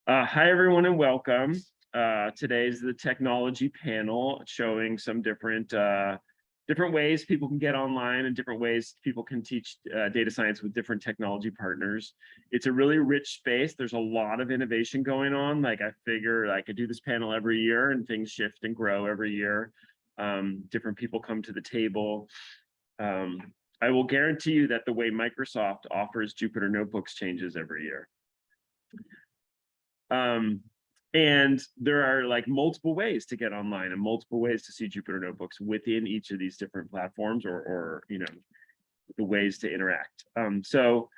Hi, everyone, and welcome. Today's the technology panel showing some different ways people can get online and different ways people can teach data science with different technology partners. It's a really rich space. There's a lot of innovation going on. Like, I figure I could do this panel every year and things shift and grow every year. Different people come to the table. I will guarantee you that the way Microsoft offers Jupyter Notebooks changes every year. And there are like multiple ways to get online and multiple ways to see Jupyter Notebooks within each of these different platforms, or you know, the ways to interact. So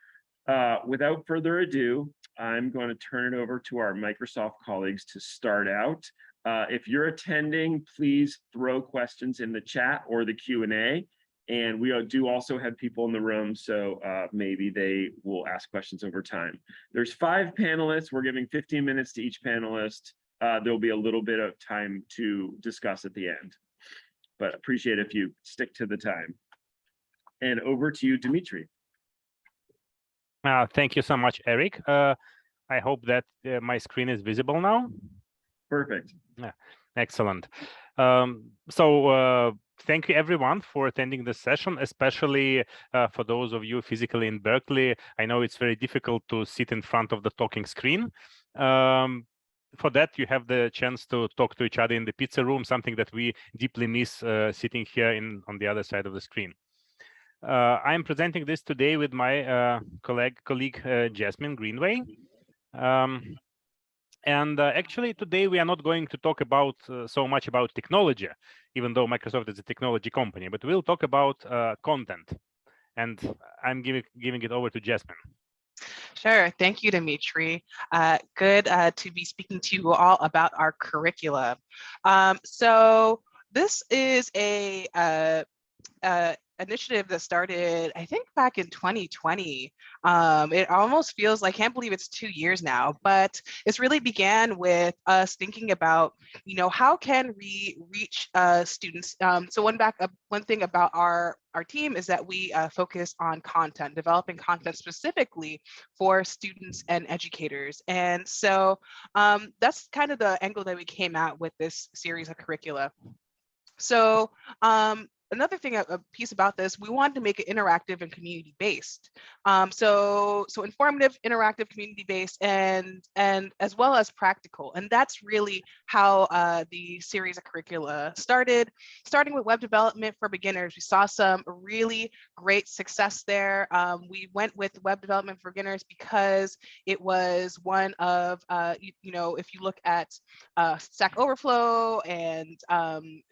without further ado, I'm going to turn it over to our Microsoft colleagues to start out. If you're attending, please throw questions in the chat or the Q&A. And we do also have people in the room, so maybe they will ask questions over time. There's 5 panelists. We're giving 15 minutes to each panelist. There'll be a little bit of time to discuss at the end, but appreciate if you stick to the time. And over to you, Dimitri. Thank you so much, Eric. I hope that my screen is visible now. Perfect. Yeah, excellent. Thank you, everyone, for attending this session, especially for those of you physically in Berkeley. I know it's very difficult to sit in front of the talking screen. For that, you have the chance to talk to each other in the pizza room, something that we deeply miss sitting here on the other side of the screen. I'm presenting this today with my colleague Jasmine Greenway. Actually, today we are not going to talk about so much about technology, even though Microsoft is a technology company, but we'll talk about content. And I'm giving it over to Jasmine. Sure. Thank you, Dimitri. Good to be speaking to you all about our curricula. So this is a initiative that started, I think, back in 2020. It almost feels like, I can't believe it's 2 years now, but it's really began with us thinking about, you know, how can we reach students? So one thing about our team is that we focus on content, developing content specifically for students and educators. And so that's kind of the angle that we came at with this series of curricula. So another thing, a piece about this, we wanted to make it interactive and community-based. So informative, interactive, community-based, and as well as practical. And that's really how the series of curricula started. Starting with web development for beginners, we saw some really great success there. We went with web development for beginners because it was one of, you know, if you look at Stack Overflow and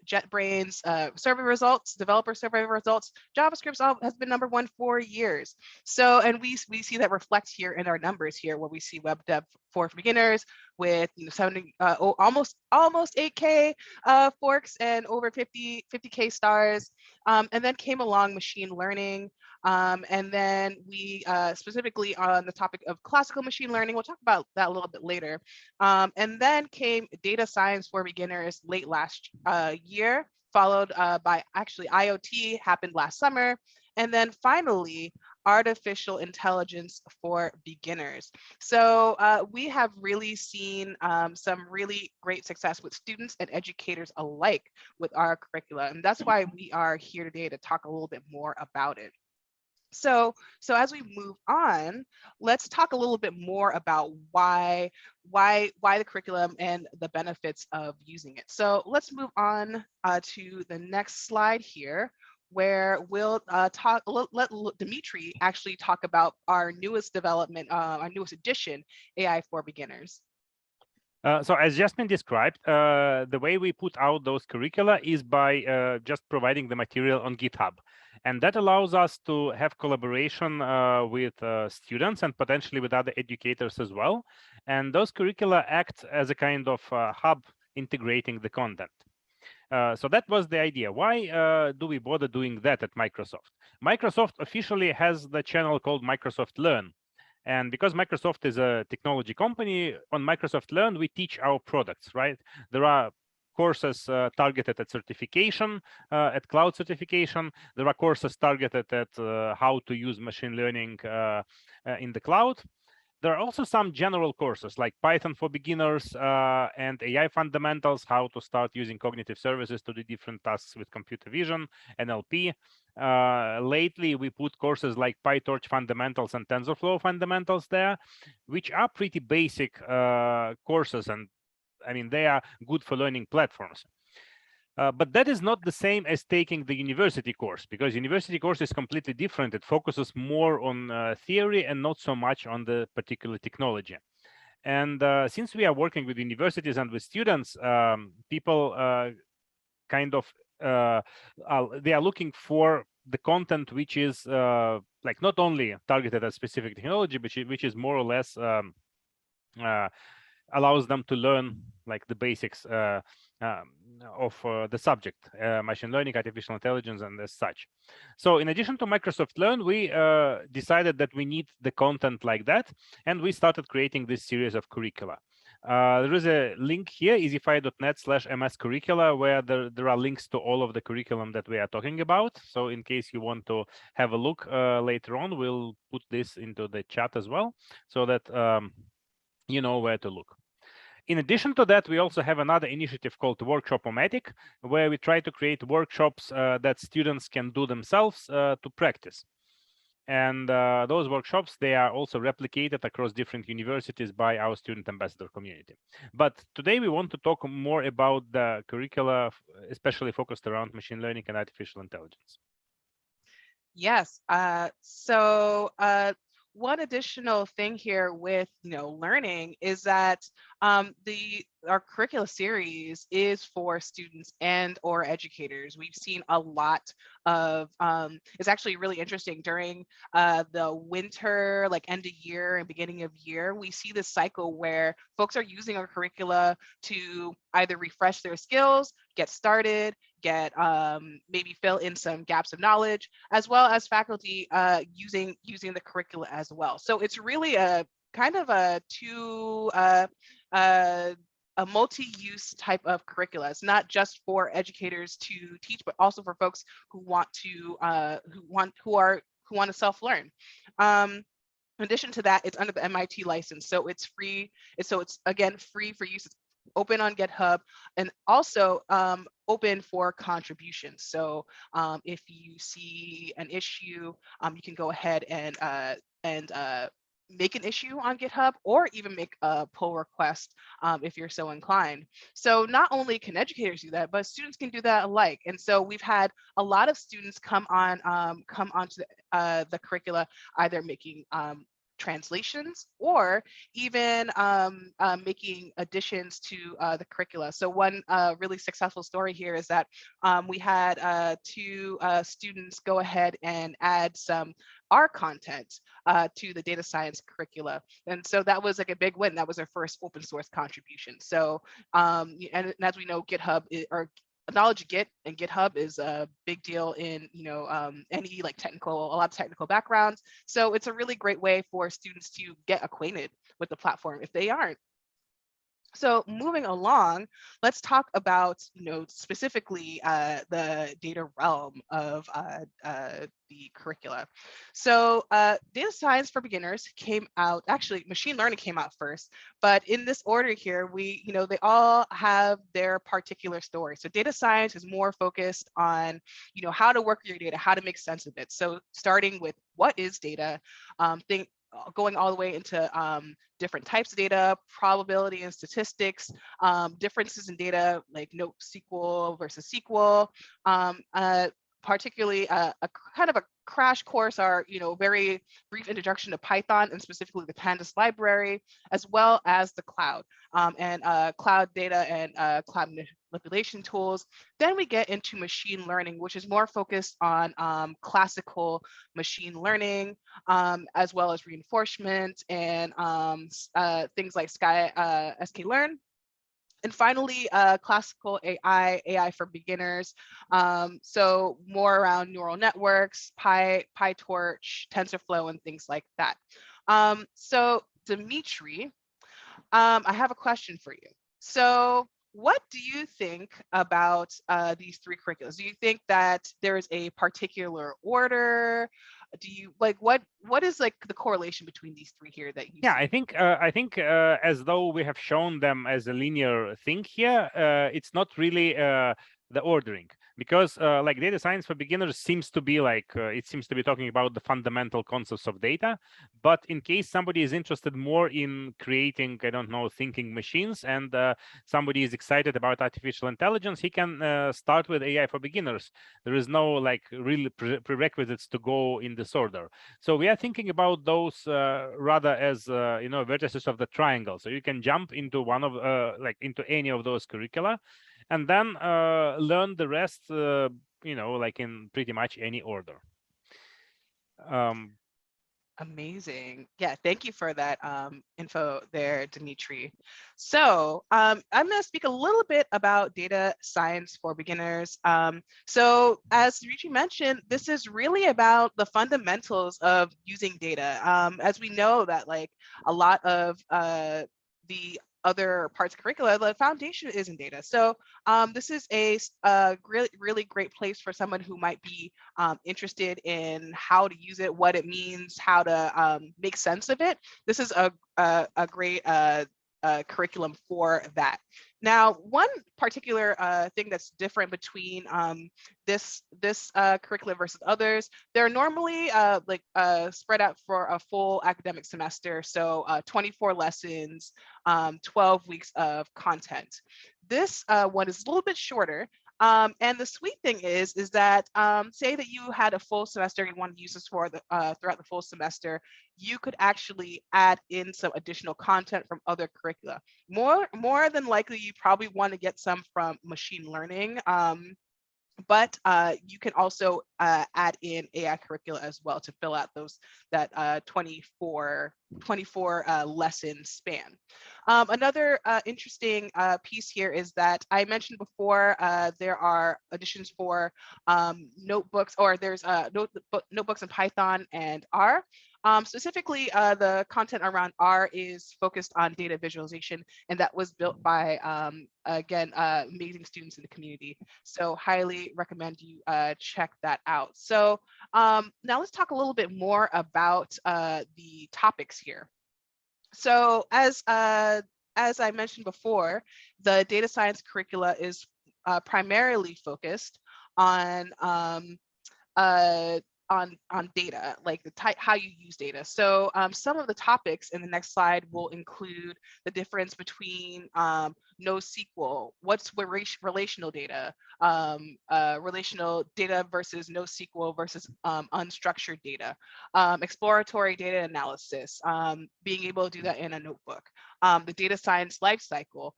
JetBrains survey results, developer survey results, JavaScript has been #1 for years. So, and we see that reflect here in our numbers here, where we see web dev for beginners with, you know, almost 8K forks and over 50K stars. And then came along machine learning. And then we specifically on the topic of classical machine learning, we'll talk about that a little bit later. And then came data science for beginners late last year, followed by actually IoT happened last summer. And then finally, artificial intelligence for beginners. So we have really seen some really great success with students and educators alike with our curricula. And that's why we are here today to talk a little bit more about it. So as we move on, let's talk a little bit more about why the curriculum and the benefits of using it. So let's move on to the next slide here, where we'll let Dimitri actually talk about our newest development, our newest edition, AI for Beginners. So as Jasmine described, the way we put out those curricula is by just providing the material on GitHub. And that allows us to have collaboration with students and potentially with other educators as well. And those curricula act as a kind of hub integrating the content. So that was the idea. Why do we bother doing that at Microsoft? Microsoft officially has the channel called Microsoft Learn. And because Microsoft is a technology company, on Microsoft Learn, we teach our products, right? There are courses targeted at certification, at cloud certification. There are courses targeted at how to use machine learning in the cloud. There are also some general courses like Python for beginners and AI fundamentals, how to start using cognitive services to do different tasks with computer vision, NLP. Lately, we put courses like PyTorch fundamentals and TensorFlow fundamentals there, which are pretty basic courses, and I mean, they are good for learning platforms. But that is not the same as taking the university course, because university course is completely different. It focuses more on theory and not so much on the particular technology. And since we are working with universities and with students, people kind of they are looking for the content which is like not only targeted at specific technology, but which is more or less allows them to learn like the basics of the subject, machine learning, artificial intelligence, and as such. So in addition to Microsoft Learn, we decided that we need the content like that, and we started creating this series of curricula. There is a link here, easyfi.net/ms curricula, where there are links to all of the curriculum that we are talking about. So in case you want to have a look later on, we'll put this into the chat as well, so that you know where to look. In addition to that, we also have another initiative called Workshop-O-Matic, where we try to create workshops that students can do themselves to practice. And those workshops, they are also replicated across different universities by our student ambassador community. But today we want to talk more about the curricula, especially focused around machine learning and artificial intelligence. Yes. One additional thing here with learning is that our curricula series is for students and or educators. We've seen a lot of it's actually really interesting during the winter, like end of year and beginning of year, we see this cycle where folks are using our curricula to either refresh their skills, get started, get maybe fill in some gaps of knowledge, as well as faculty using the curricula as well. So it's really a kind of a a multi-use type of curricula. It's not just for educators to teach, but also for folks who want to who want to self-learn. In addition to that, it's under the MIT license, so it's free. So it's again free for use. It's open on GitHub, and also open for contributions. So if you see an issue, you can go ahead and make an issue on GitHub, or even make a pull request if you're so inclined. So not only can educators do that, but students can do that alike. And so we've had a lot of students come onto the curricula, either making translations or even making additions to the curricula. So one really successful story here is that we had two students go ahead and add some R content to the data science curricula. And so that was like a big win. That was their first open source contribution. So, and as we know, GitHub or knowledge Git and GitHub is a big deal in any like a lot of technical backgrounds. So it's a really great way for students to get acquainted with the platform if they aren't. So moving along, let's talk about specifically the data realm of the curricula. So data science for beginners came out, actually machine learning came out first, but in this order here, they all have their particular story. So data science is more focused on how to work with your data, how to make sense of it. So starting with what is data, going all the way into different types of data, probability and statistics, differences in data like NoSQL versus SQL, particularly a kind of a crash course are very brief introduction to Python and specifically the Pandas library, as well as the cloud and cloud data and cloud manipulation tools. Then we get into machine learning, which is more focused on classical machine learning, as well as reinforcement and things like sklearn. And finally, classical AI for beginners. So more around neural networks, PyTorch, TensorFlow, and things like that. So Dimitri, I have a question for you. So what do you think about these three curriculums? Do you think that there's a particular order? Do you like what is like the correlation between these three here that you Yeah, see? I think as though we have shown them as a linear thing here, it's not really the ordering, because like data science for beginners seems to be like it seems to be talking about the fundamental concepts of data. But in case somebody is interested more in creating, I don't know, thinking machines, and somebody is excited about artificial intelligence, he can start with AI for beginners. There is no like real prerequisites to go in this order. So we are thinking about those rather as vertices of the triangle. So you can jump into one of like into any of those curricula, and then learn the rest. Like in pretty much any order. Amazing. Yeah, thank you for that info there, Dimitri. So I'm going to speak a little bit about data science for beginners. So as Dimitri mentioned, this is really about the fundamentals of using data. As we know that like a lot of the other parts of curricula, the foundation is in data. So this is a really great place for someone who might be interested in how to use it, what it means, how to make sense of it. This is a great curriculum for that. Now, one particular thing that's different between this curriculum versus others, they're normally spread out for a full academic semester, so 24 lessons, 12 weeks of content. This one is a little bit shorter. And the sweet thing is that say that you had a full semester, you want to use this for the throughout the full semester, you could actually add in some additional content from other curricula. More than likely, you probably want to get some from machine learning. But you can also add in AI curricula as well to fill out that 24 lesson span. Another interesting piece here is that I mentioned before there are additions for notebooks, or there's notebooks in Python and R. Specifically, the content around R is focused on data visualization, and that was built by, again, amazing students in the community. So highly recommend you check that out. So now let's talk a little bit more about the topics here. So as I mentioned before, the data science curricula is primarily focused on data, like the type, how you use data. So some of the topics in the next slide will include the difference between NoSQL, what's relational data, relational data versus NoSQL versus unstructured data, exploratory data analysis, being able to do that in a notebook, the data science lifecycle,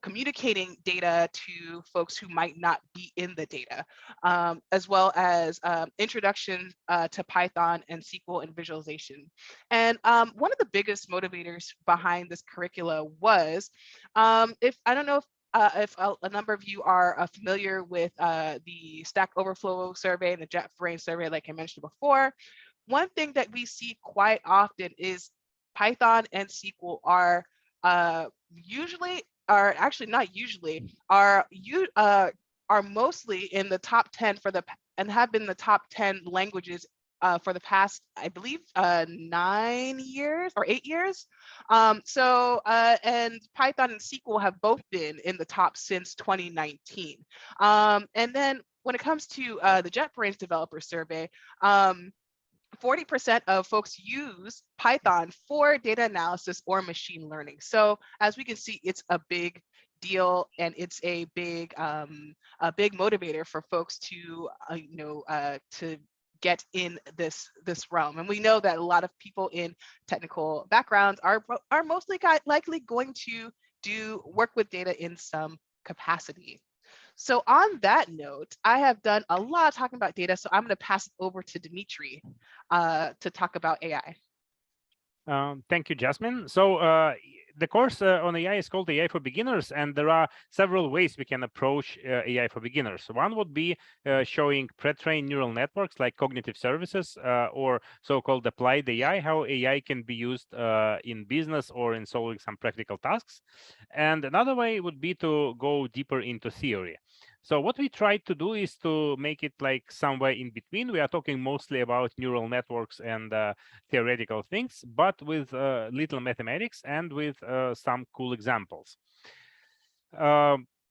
communicating data to folks who might not be in the data, as well as introduction to Python and SQL and visualization. And one of the biggest motivators behind this curricula was, if I don't know if a number of you are familiar with the Stack Overflow survey and the JetBrains survey, like I mentioned before, one thing that we see quite often is Python and SQL are usually, are actually not usually, are mostly in the top 10 for the, and have been the top 10 languages for the past, I believe, 9 years or 8 years. And Python and SQL have both been in the top since 2019. And then when it comes to the JetBrains developer survey, 40% of folks use Python for data analysis or machine learning. So as we can see, it's a big deal, and it's a big motivator for folks to to get in this realm. And we know that a lot of people in technical backgrounds are mostly likely going to work with data in some capacity. So on that note, I have done a lot of talking about data, so I'm going to pass it over to Dimitri to talk about AI. Thank you, Jasmine. So the course on AI is called AI for Beginners, and there are several ways we can approach AI for beginners. One would be showing pre-trained neural networks like cognitive services or so-called applied AI, how AI can be used in business or in solving some practical tasks. And another way would be to go deeper into theory. So what we tried to do is to make it like somewhere in between. We are talking mostly about neural networks and theoretical things, but with little mathematics and with some cool examples.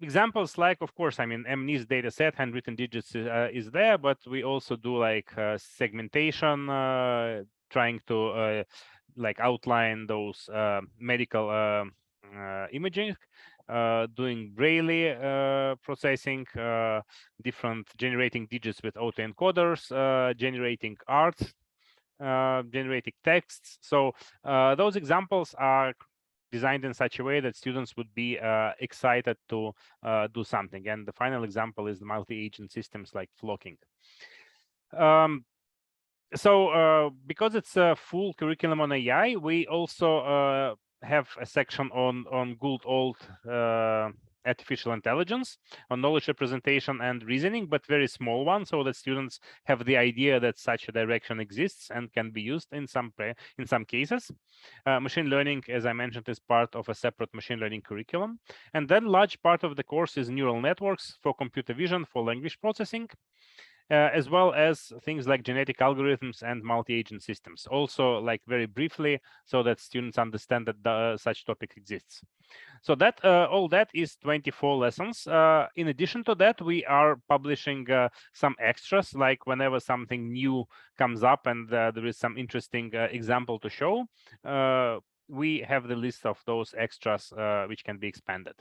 Examples like, of course, I mean, MNIST data set, handwritten digits is there, but we also do like segmentation, trying to like outline those medical imaging, doing Braille processing, different generating digits with autoencoders, generating art, generating texts. So those examples are designed in such a way that students would be excited to do something. And the final example is the multi-agent systems like flocking. So because it's a full curriculum on AI, we also have a section on good old artificial intelligence, on knowledge representation and reasoning, but very small one, so that students have the idea that such a direction exists and can be used in some cases. Machine learning, as I mentioned, is part of a separate machine learning curriculum. And then large part of the course is neural networks for computer vision, for language processing, as well as things like genetic algorithms and multi-agent systems. Also, like very briefly, so that students understand that such topic exists. So that all that is 24 lessons. In addition to that, we are publishing some extras, like whenever something new comes up and there is some interesting example to show, we have the list of those extras which can be expanded.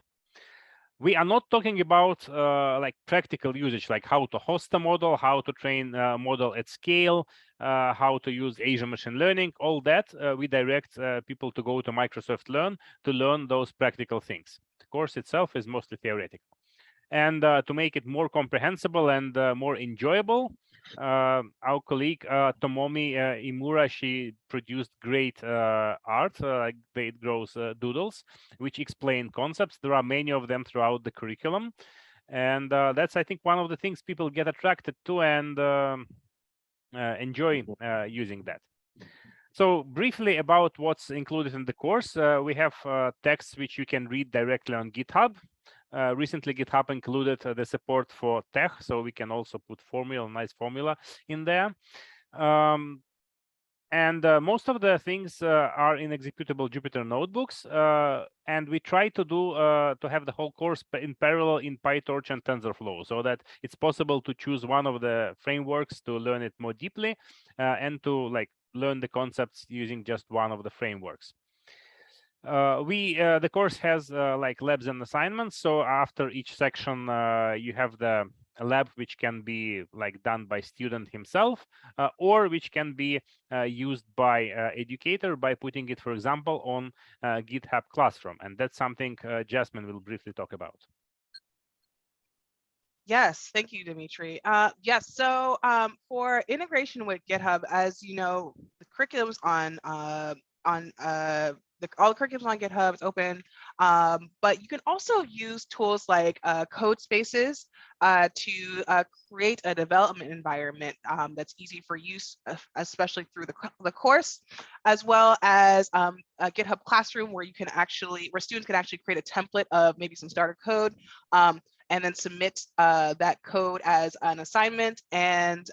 We are not talking about like practical usage, like how to host a model, how to train a model at scale, how to use Asian machine learning. All that we direct people to go to Microsoft Learn to learn those practical things. The course itself is mostly theoretical. And to make it more comprehensible and more enjoyable, our colleague Tomomi Imura, she produced great art, like it grows doodles, which explain concepts. There are many of them throughout the curriculum. And that's, I think, one of the things people get attracted to and enjoy using that. So briefly about what's included in the course, we have texts which you can read directly on GitHub. Recently, GitHub included the support for tech, so we can also put nice formula in there. And most of the things are in executable Jupyter notebooks, and we try to do to have the whole course in parallel in PyTorch and TensorFlow, so that it's possible to choose one of the frameworks to learn it more deeply, and to like learn the concepts using just one of the frameworks. The course has like labs and assignments. So after each section, you have the lab which can be like done by student himself, or which can be used by educator by putting it, for example, on GitHub Classroom. And that's something Jasmine will briefly talk about. Yes, thank you, Dimitri. Yes, so for integration with GitHub, as you know, the curriculum's on all the curriculums on GitHub is open, but you can also use tools like Codespaces to create a development environment that's easy for use, especially through the course, as well as a GitHub Classroom where students can actually create a template of maybe some starter code, and then submit that code as an assignment and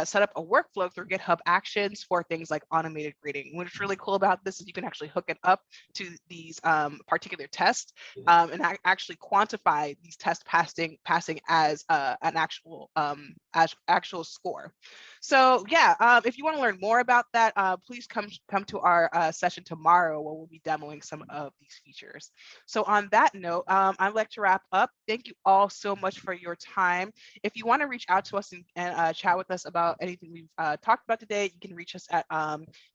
set up a workflow through GitHub Actions for things like automated grading. What's really cool about this is you can actually hook it up to these particular tests and actually quantify these tests passing as an actual score. So yeah, if you want to learn more about that, please come to our session tomorrow where we'll be demoing some of these features. So on that note, I'd like to wrap up. Thank you all so much for your time. If you want to reach out to us and chat with us about anything we've talked about today, you can reach us at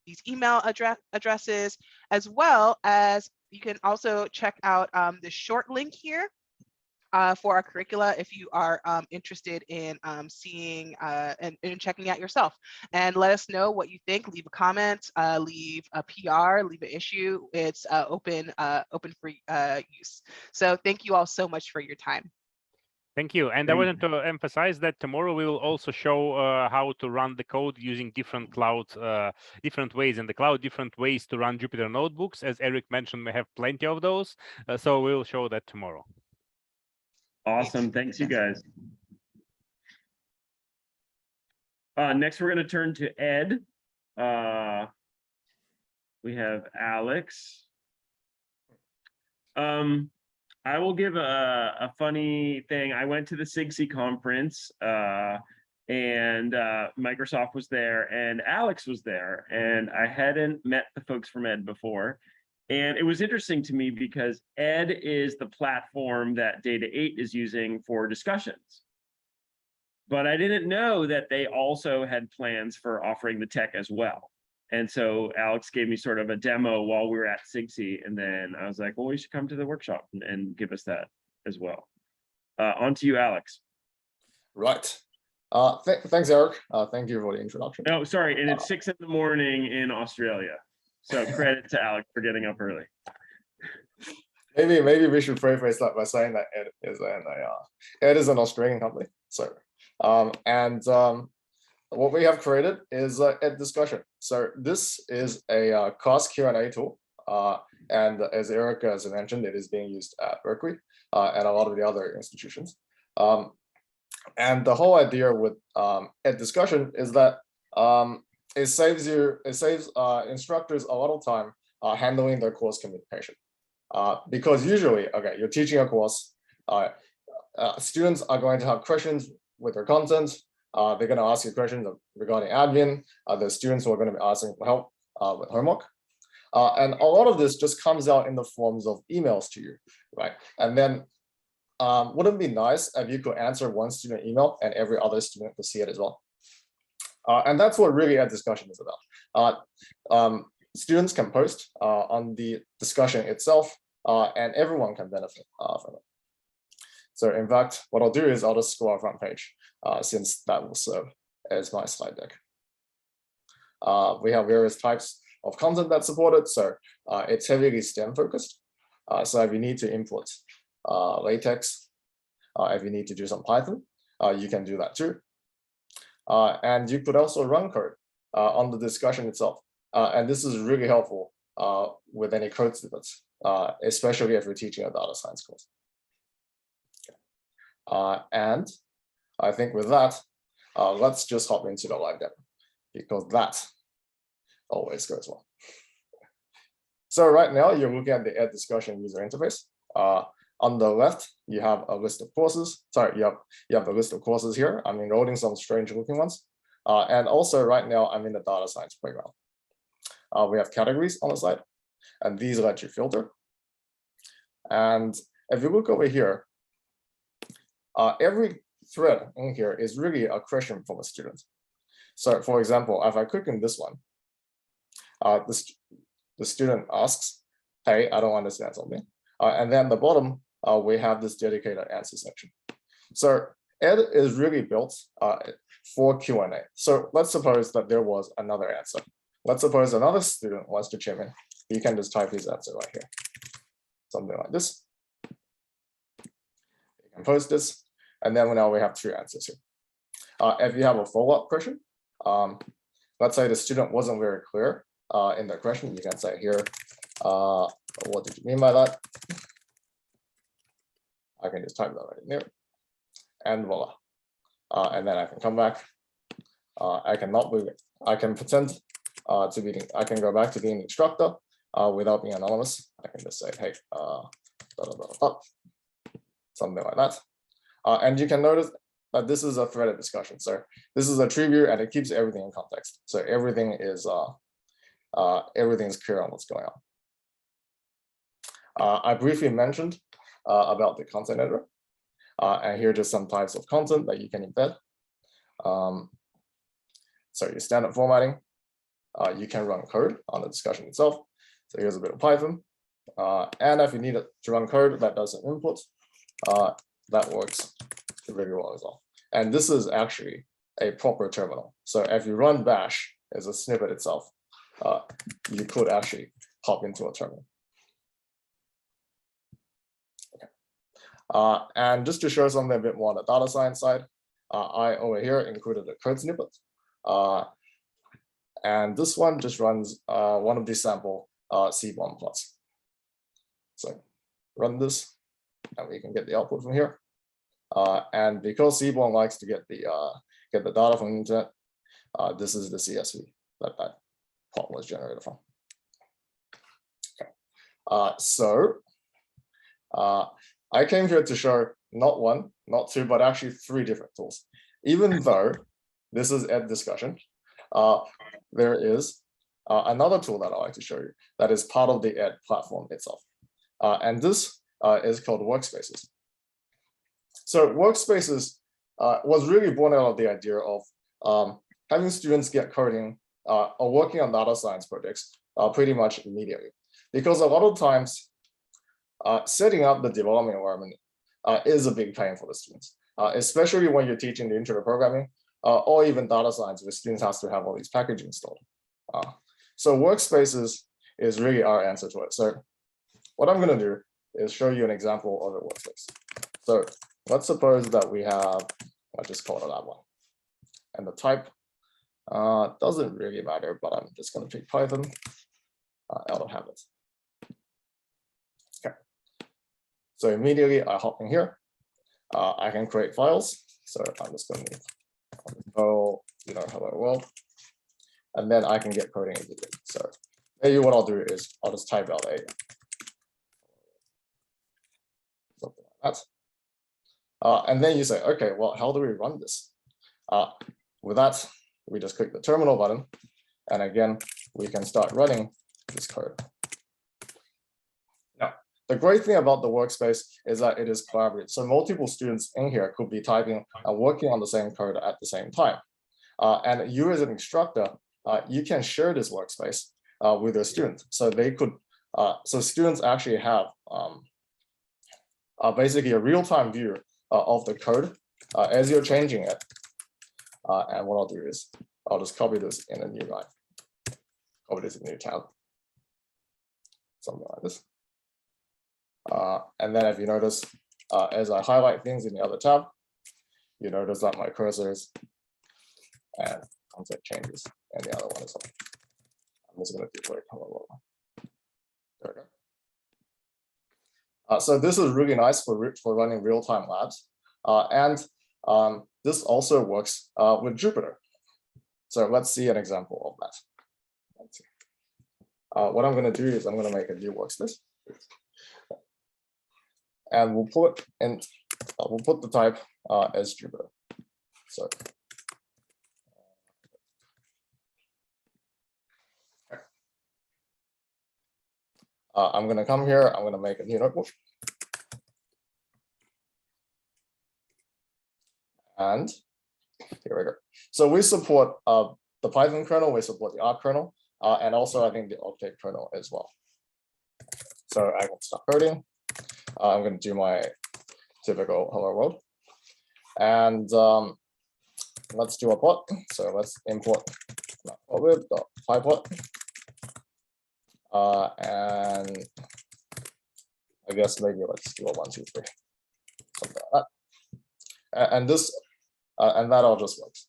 these email addresses, as well as you can also check out the short link here for our curricula if you are interested in seeing and checking out yourself. And let us know what you think. Leave a comment, leave a PR, leave an issue. It's open for use. So thank you all so much for your time. Thank you. And I wanted to emphasize that tomorrow we will also show how to run the code using different cloud, different ways in the cloud, different ways to run Jupyter notebooks. As Eric mentioned, we have plenty of those. So we'll show that tomorrow. Awesome. Thanks, you guys. Next, we're going to turn to Ed. We have Alex. I will give a funny thing. I went to the SIGSI conference and Microsoft was there and Alex was there, and I hadn't met the folks from Ed before. And it was interesting to me because Ed is the platform that Data 8 is using for discussions. But I didn't know that they also had plans for offering the tech as well. And so Alex gave me sort of a demo while we were at SIGSI, and then I was like, well, we should come to the workshop and give us that as well. On to you, Alex. Right. Thanks, Eric. Thank you for the introduction. No, sorry, and it's 6 in the morning in Australia. So credit to Alex for getting up early. Maybe we should preface that by saying that Ed is an Australian company. So what we have created is Ed discussion. So this is a class Q&A tool, and as Eric has mentioned, it is being used at Berkeley and a lot of the other institutions. And the whole idea with Ed discussion is that it saves instructors a lot of time handling their course communication, because usually, okay, you're teaching a course, students are going to have questions with their content. They're going to ask you questions regarding admin. The students are going to be asking for help with homework. And a lot of this just comes out in the forms of emails to you, right? And then wouldn't it be nice if you could answer one student email and every other student could see it as well? And that's what really Ed discussion is about. Students can post on the discussion itself, and everyone can benefit from it. So in fact, what I'll do is I'll just scroll our front page, since that will serve as my slide deck. We have various types of content that's supported. So it's heavily STEM focused. So if you need to import LaTeX, if you need to do some Python, you can do that too. And you could also run code on the discussion itself. And this is really helpful with any code snippets, especially if you're teaching a data science course. And I think with that, let's just hop into the live demo, because that always goes well. So right now you're looking at the Ed discussion user interface. On the left, you have a list of courses. Sorry, you have the list of courses here. I'm enrolling some strange looking ones. And also right now I'm in the data science playground. We have categories on the side, and these let you filter. And if you look over here, every thread in here is really a question from a student. So for example, if I click on this one, the student asks, hey, I don't understand something. And then at the bottom, we have this dedicated answer section. So Ed is really built for Q&A. So let's suppose that there was another answer. Let's suppose another student wants to chime in. You can just type his answer right here. Something like this. You can post this. And then now we have 2 answers here. If you have a follow-up question, let's say the student wasn't very clear in their question, you can say here, what did you mean by that? I can just type that right in there, and voila. And then I can come back. I can pretend to be, I can go back to being the instructor without being anonymous. I can just say, hey, something like that. And you can notice that this is a threaded discussion. So this is a tree view, and it keeps everything in context. So everything is clear on what's going on. I briefly mentioned about the content editor, and here are just some types of content that you can embed. So your standard formatting, you can run code on the discussion itself. So here's a bit of Python, and if you need to run code that does an input, that works really well as well. And this is actually a proper terminal. So if you run bash as a snippet itself, you could actually hop into a terminal. Okay. And just to show something a bit more on the data science side, I over here included a code snippet. And this one just runs one of these sample C1 plots. So run this, and we can get the output from here. And because C1 likes to get the data from the internet, this is the CSV that plot was generated from. Okay. So I came here to show not one, not two, but actually 3 different tools. Even though this is Ed discussion, there is another tool that I like to show you that is part of the Ed platform itself. And this is called Workspaces. So Workspaces was really born out of the idea of having students get coding or working on data science projects pretty much immediately. Because a lot of times, setting up the development environment is a big pain for the students, especially when you're teaching the intro to programming or even data science, where students have to have all these packages installed. So Workspaces is really our answer to it. So what I'm going to do is show you an example of a workspace. So let's suppose that we have, I'll just call it that one. And the type doesn't really matter, but I'm just going to pick Python out of habit. Okay. So immediately I hop in here. I can create files. So I'm just going to hello world. And then I can get coding immediately. So maybe what I'll do is I'll just type out a something like that. And then you say, okay, well, how do we run this? With that, we just click the terminal button. And again, we can start running this code. Now, the great thing about the workspace is that it is collaborative. So multiple students in here could be typing and working on the same code at the same time. And you as an instructor, you can share this workspace with your students. So they could, so students actually have basically a real-time view of the code as you're changing it. And what I'll do is I'll just copy this in a new line, copy this in a new tab, something like this. And then if you notice, as I highlight things in the other tab, you notice that my cursors and concept changes and the other one as well. I'm just going to do it. There we go. So this is really nice for running real-time labs. And this also works with Jupyter. So let's see an example of that. What I'm going to do is I'm going to make a new workspace. And we'll put the type as Jupyter. So I'm going to come here. I'm going to make a new notebook. And here we go. So we support the Python kernel, we support the R kernel, and also I think the Object kernel as well. So I can start coding. I'm going to do my typical hello world. And let's do a plot. So let's import matplotlib.pyplot. And I guess maybe let's do a 1, 2, 3, something like that. And this and that all just works.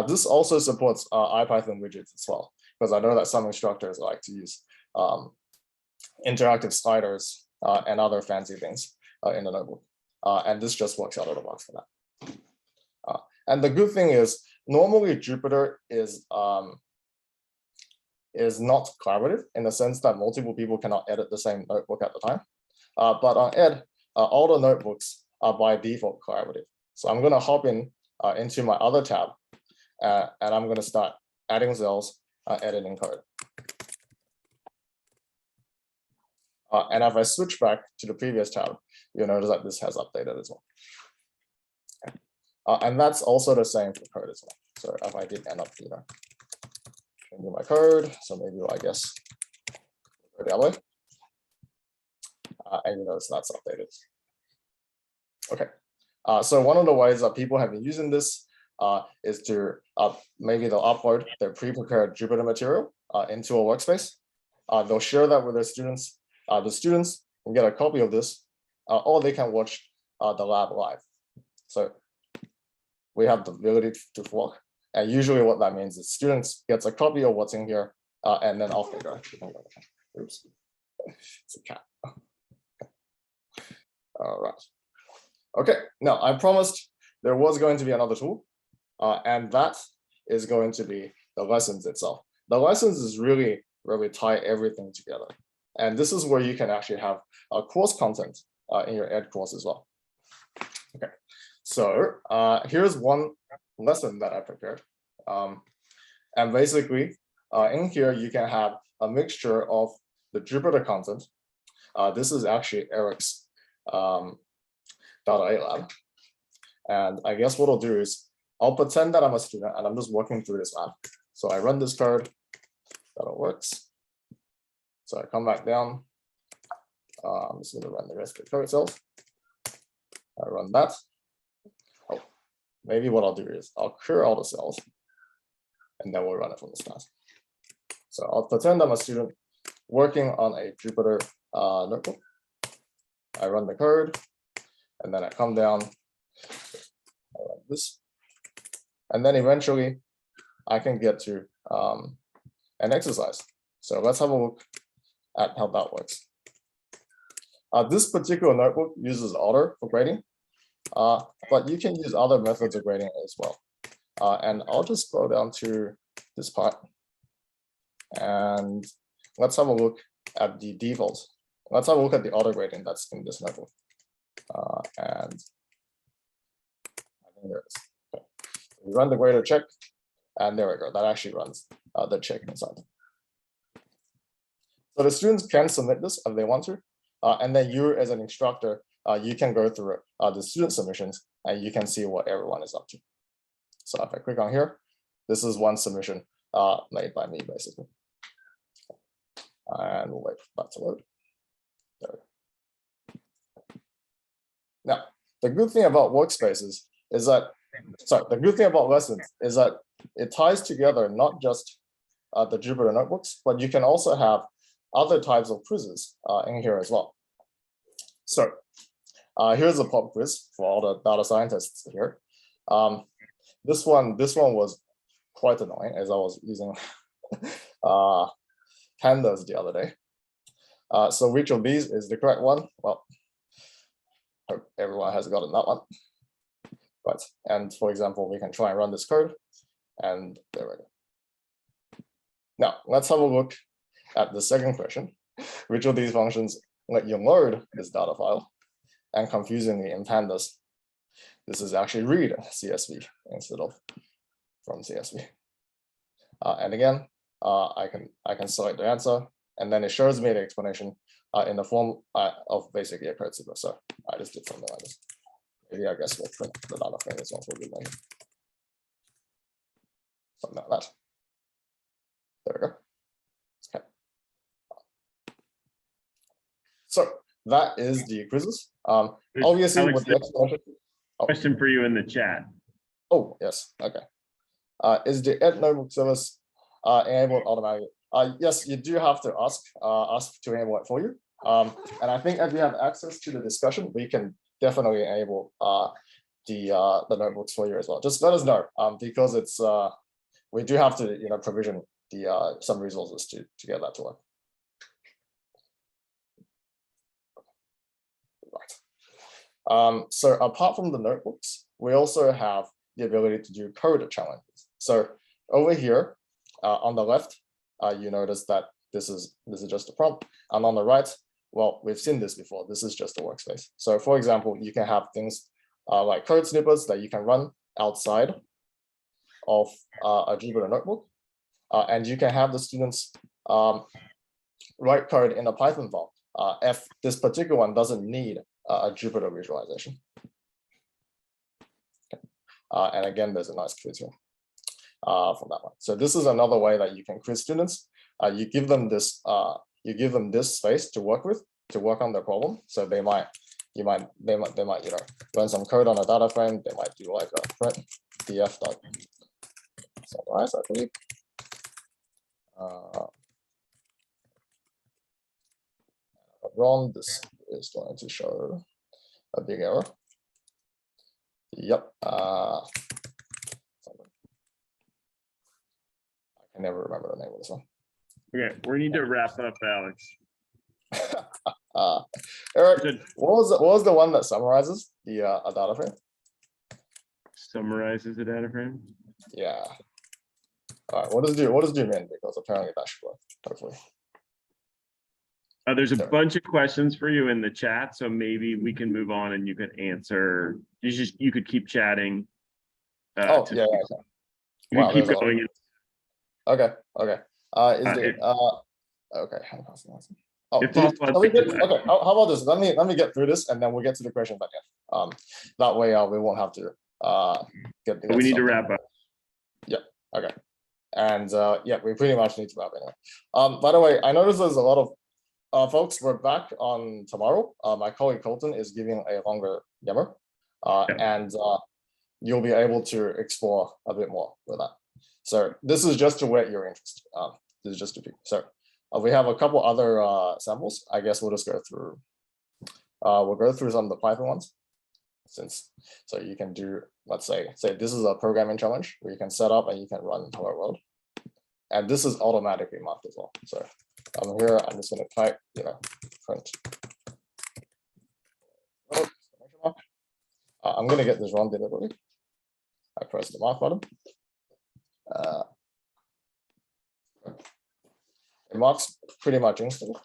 This also supports IPython widgets as well, because I know that some instructors like to use interactive sliders and other fancy things in the notebook. And this just works out of the box for that. And the good thing is, normally Jupyter is not collaborative in the sense that multiple people cannot edit the same notebook at the time. But on Ed, all the notebooks are by default collaborative. So I'm going to hop into my other tab, and I'm going to start adding cells, editing code. And if I switch back to the previous tab, you'll notice that this has updated as well. And that's also the same for code as well. So if I did end up, changing my code, so maybe I guess go the other way, and you notice that's updated. Okay, So one of the ways that people have been using this is to maybe they'll upload their pre-prepared Jupyter material into a workspace. They'll share that with their students. The students can get a copy of this, or they can watch the lab live. So we have the ability to fork. And usually what that means is students gets a copy of what's in here, and then off they go. Oops, it's a cat. All right. Okay, now I promised there was going to be another tool, and that is going to be the lessons itself. The lessons is really where we tie everything together. And this is where you can actually have a course content in your ed course as well. Okay, so here's one lesson that I prepared. And basically in here, you can have a mixture of the Jupyter content. This is actually Eric's Data lab. And I guess what I'll do is I'll pretend that I'm a student and I'm just working through this lab. So I run this code, that all works. So I come back down. I'm just going to run the rest of the code itself. I run that. Oh, maybe what I'll do is I'll clear all the cells and then we'll run it from the start. So I'll pretend I'm a student working on a Jupyter notebook. I run the code and then I come down, I run this, and then eventually I can get to an exercise. So let's have a look at how that works. This particular notebook uses Otter for grading, but you can use other methods of grading as well. And I'll just scroll down to this part. And let's have a look at the default. Let's have a look at the auto grading that's in this notebook. And I think there it is. Okay. We run the grader check, and there we go. That actually runs the check inside. So the students can submit this if they want to, and then you as an instructor, you can go through the student submissions and you can see what everyone is up to. So if I click on here, this is one submission made by me basically. And we'll wait for that to load. There we go. Now, the good thing about Workspaces is that, the good thing about lessons is that it ties together not just the Jupyter notebooks, but you can also have other types of quizzes in here as well. So here's a pop quiz for all the data scientists here. This one was quite annoying as I was using pandas the other day. So which of these is the correct one? Well, hope everyone has gotten that one. Right, and for example, we can try and run this code, and there we go. Now, let's have a look at the second question. Which of these functions let you load this data file? And confusingly in pandas, this is actually read CSV instead of from CSV. And again, I can select the answer, and then it shows me the explanation in the form of basically a code sequence. So I just did something like this. Maybe I guess we'll print the data frame as well for good measure. Something like that. There we go. Okay. So that is the quizzes. Obviously, Alex, with the explanation. Question for you in the chat. Oh, yes. Okay. Is the Ed Notebook service enabled automatically? Yes, you do have to ask to enable it for you. And I think if you have access to the discussion, we can definitely enable the notebooks for you as well. Just let us know because it's we do have to provision the some resources to get that to work. Right. So apart from the notebooks, we also have the ability to do code challenges. So over here on the left, you notice that this is just a prompt, and on the right, well, we've seen this before. This is just a workspace. So for example, you can have things like code snippets that you can run outside of a Jupyter notebook, and you can have the students write code in a Python file if this particular one doesn't need a Jupyter visualization. Okay. And again, there's a nice quiz here from that one. So this is another way that you can quiz students. You give them this space to work with, to work on their problem. So they might they might run some code on a data frame. They might do like a print df dot summarize, I believe. Wrong. This is going to show a big error. Yep. I can never remember the name of this one. Okay, we need to wrap up, Alex. Eric, what was the one that summarizes the a data frame? Summarizes the data frame. Yeah. All right. What does do mean? Because apparently that should work. Hopefully. There's a bunch of questions for you in the chat, so maybe we can move on and you could answer. You could keep chatting. Oh yeah. Okay. You can keep going. Okay. Okay. Okay. Oh, okay. How about this? Let me get through this, and then we'll get to the question back in. That way, we won't have to get. We need to wrap up. Yeah. Okay. And yeah, we pretty much need to wrap anyway. By the way, I noticed there's a lot of folks. We're back on tomorrow. My colleague Colton is giving a longer demo, and you'll be able to explore a bit more with that. So this is just to whet your interest. This is just to be so. We have a couple other samples. I guess we'll just go through. We'll go through some of the Python ones, so you can do. Let's say this is a programming challenge where you can set up and you can run Hello World, and this is automatically marked as well. So I'm here. I'm just going to type, print. I'm going to get this run deliberately. I press the mark button. It marks pretty much instantly,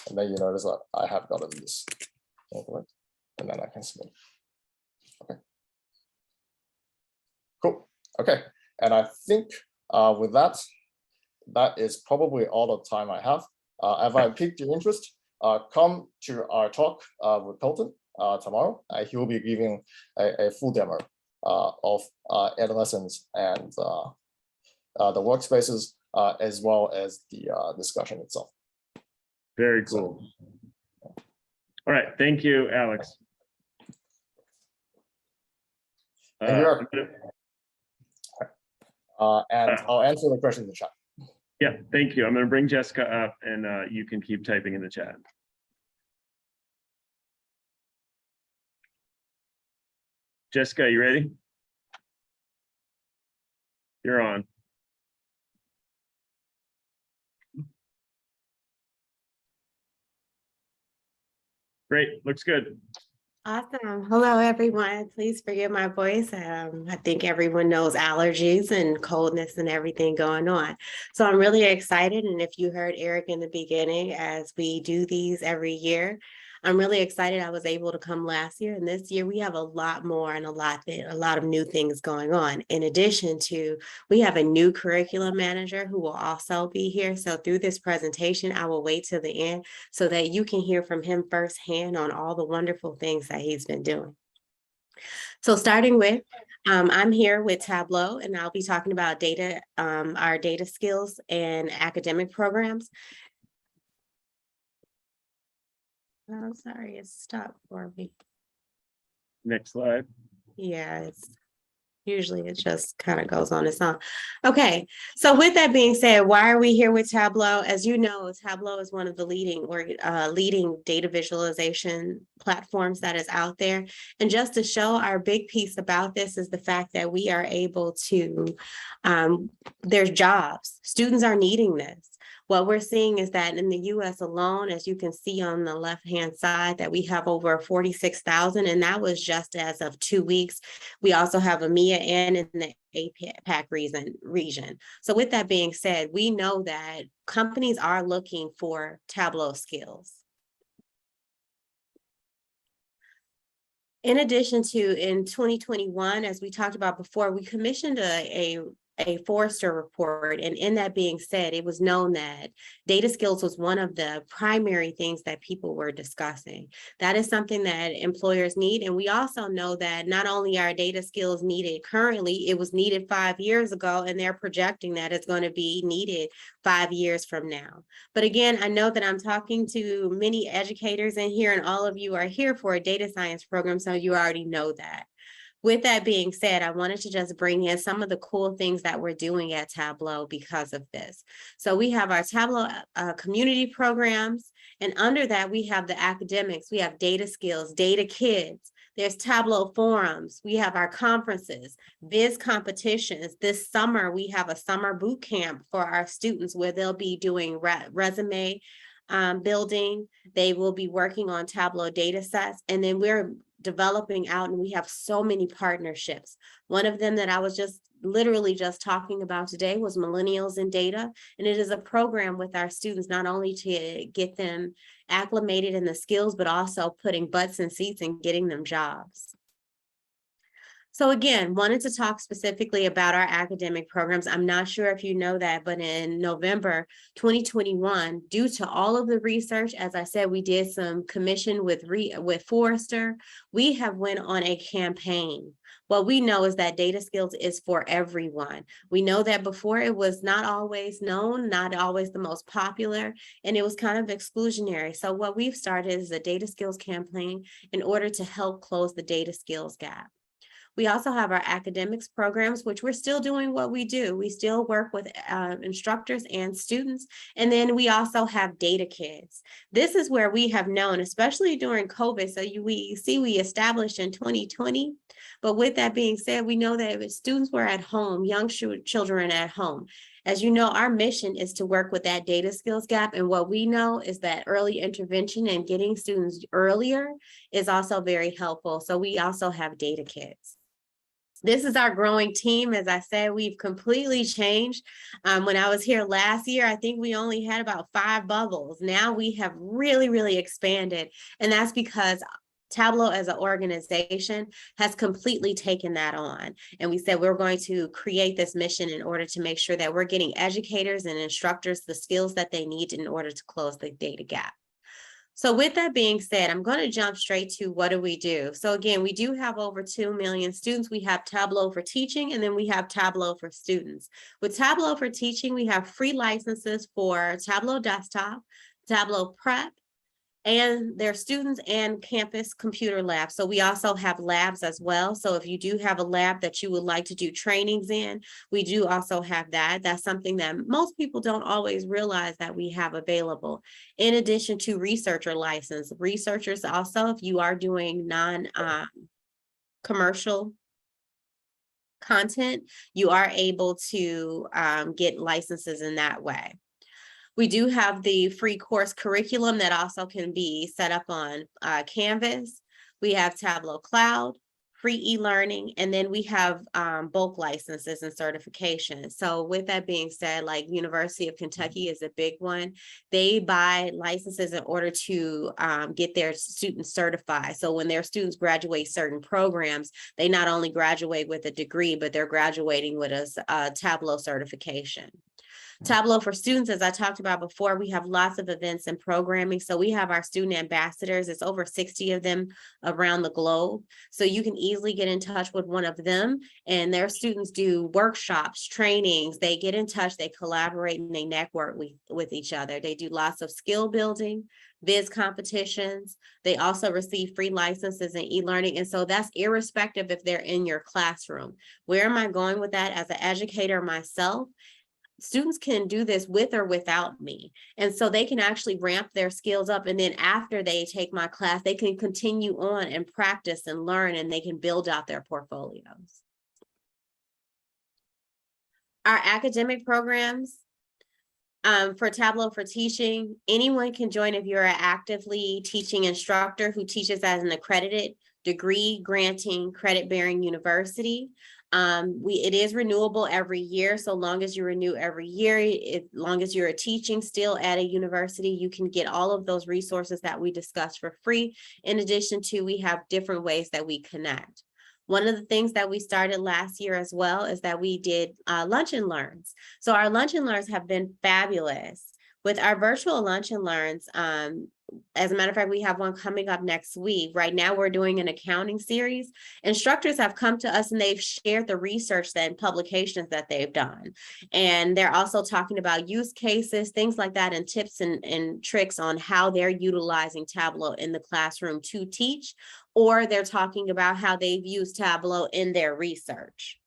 and then you notice that I have gotten this incorrect, and then I can submit. Okay, cool. Okay, and I think with that, that is probably all the time I have. If I piqued your interest, come to our talk with Colton tomorrow. He will be giving a full demo of adolescents and the workspaces, as well as the discussion itself. Very cool. All right, thank you, Alex. And I'll answer the questions in the chat. Yeah, thank you. I'm going to bring Jessica up, and you can keep typing in the chat. Jessica, you ready? You're on. Great, looks good. Awesome. Hello, everyone. Please forgive my voice. I think everyone knows allergies and coldness and everything going on. So I'm really excited. And if you heard Eric in the beginning, as we do these every year, I'm really excited. I was able to come last year, and this year we have a lot more and a lot of new things going on. In addition to, we have a new curriculum manager who will also be here. So through this presentation, I will wait till the end so that you can hear from him firsthand on all the wonderful things that he's been doing. So starting with, I'm here with Tableau, and I'll be talking about data, our data skills and academic programs. I'm sorry, it stopped for me. Next slide. Yeah, it's usually it just kind of goes on its own. Okay, so with that being said, why are we here with Tableau? As you know, Tableau is one of the leading data visualization platforms that is out there. And just to show, our big piece about this is the fact that we are able to, there's jobs. Students are needing this. What we're seeing is that in the US alone, as you can see on the left-hand side, that we have over 46,000, and that was just as of 2 weeks. We also have EMEA and in the APAC region. So with that being said, we know that companies are looking for Tableau skills. In addition to, in 2021, as we talked about before, we commissioned a a Forrester report. And in that being said, it was known that data skills was one of the primary things that people were discussing. That is something that employers need. And we also know that not only are data skills needed currently, it was needed 5 years ago, and they're projecting that it's going to be needed 5 years from now. But again, I know that I'm talking to many educators in here, and all of you are here for a data science program, so you already know that. With that being said, I wanted to just bring in some of the cool things that we're doing at Tableau because of this. So we have our Tableau community programs, and under that, we have the academics, we have data skills, data kids, there's Tableau forums, we have our conferences, biz competitions. This summer, we have a summer boot camp for our students where they'll be doing resume building. They will be working on Tableau data sets, and then we're developing out, and we have so many partnerships. One of them that I was just literally just talking about today was Millennials in Data, and it is a program with our students not only to get them acclimated in the skills, but also putting butts in seats and getting them jobs. So again, wanted to talk specifically about our academic programs. I'm not sure if you know that, but in November 2021, due to all of the research, as I said, we did some commission with Forrester. We have went on a campaign. What we know is that data skills is for everyone. We know that before it was not always known, not always the most popular, and it was kind of exclusionary. So what we've started is a data skills campaign in order to help close the data skills gap. We also have our academics programs, which we're still doing what we do. We still work with instructors and students. And then we also have data kids. This is where we have known, especially during COVID. So we established in 2020. But with that being said, we know that if students were at home, young children at home, as you know, our mission is to work with that data skills gap. And what we know is that early intervention and getting students earlier is also very helpful. So we also have data kids. This is our growing team. As I said, we've completely changed. When I was here last year, I think we only had about 5 bubbles. Now we have really, really expanded. And that's because Tableau as an organization has completely taken that on. And we said we're going to create this mission in order to make sure that we're getting educators and instructors the skills that they need in order to close the data gap. So with that being said, I'm going to jump straight to what do we do? So again, we do have over 2 million students. We have Tableau for teaching, and then we have Tableau for students. With Tableau for teaching, we have free licenses for Tableau Desktop, Tableau Prep, and their students and campus computer labs. So we also have labs as well. So if you do have a lab that you would like to do trainings in, we do also have that. That's something that most people don't always realize that we have available. In addition to researcher license, researchers also, if you are doing non-commercial content, you are able to get licenses in that way. We do have the free course curriculum that also can be set up on Canvas. We have Tableau Cloud, free e-learning, and then we have bulk licenses and certifications. So with that being said, like University of Kentucky is a big one. They buy licenses in order to get their students certified. So when their students graduate certain programs, they not only graduate with a degree, but they're graduating with a Tableau certification. Tableau for students, as I talked about before, we have lots of events and programming. So we have our student ambassadors. It's over 60 of them around the globe. So you can easily get in touch with one of them, and their students do workshops, trainings. They get in touch, they collaborate, and they network with each other. They do lots of skill building, biz competitions. They also receive free licenses in e-learning. And so that's irrespective if they're in your classroom. Where am I going with that? As an educator myself, students can do this with or without me. And so they can actually ramp their skills up. And then after they take my class, they can continue on and practice and learn, and they can build out their portfolios. Our academic programs, for Tableau for teaching, anyone can join if you're an actively teaching instructor who teaches as an accredited degree granting credit bearing university. It is renewable every year. So long as you renew every year, as long as you're teaching still at a university, you can get all of those resources that we discussed for free. In addition to, we have different ways that we connect. One of the things that we started last year as well is that we did lunch and learns. So our lunch and learns have been fabulous. With our virtual lunch and learns, as a matter of fact, we have one coming up next week. Right now, we're doing an accounting series. Instructors have come to us and they've shared the research and publications that they've done. And they're also talking about use cases, things like that, and tips and tricks on how they're utilizing Tableau in the classroom to teach, or they're talking about how they've used Tableau in their research.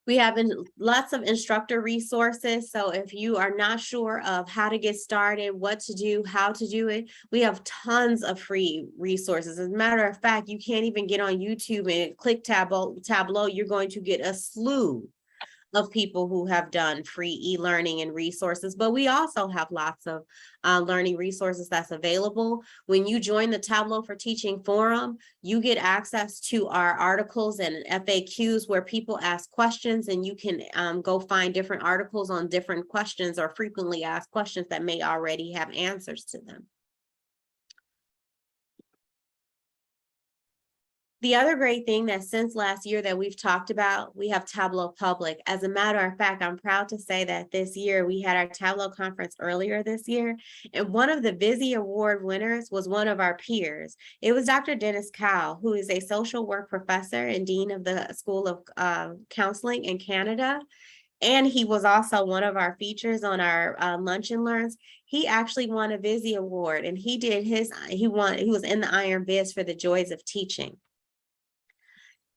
We have lots of instructor resources. So if you are not sure of how to get started, what to do, how to do it, we have tons of free resources. As a matter of fact, you can't even get on YouTube and click Tableau. You're going to get a slew of people who have done free e-learning and resources, but we also have lots of learning resources that's available. When you join the Tableau for Teaching forum, you get access to our articles and FAQs where people ask questions, and you can go find different articles on different questions or frequently asked questions that may already have answers to them. The other great thing that since last year that we've talked about, we have Tableau Public. As a matter of fact, I'm proud to say that this year we had our Tableau conference earlier this year, and one of the Vizzy Award winners was one of our peers. It was Dr. Dennis Cowell, who is a social work professor and dean of the School of Counseling in Canada. And he was also one of our features on our Lunch and Learns. He actually won a Vizzy Award, and he was in the Iron Viz for the joys of teaching.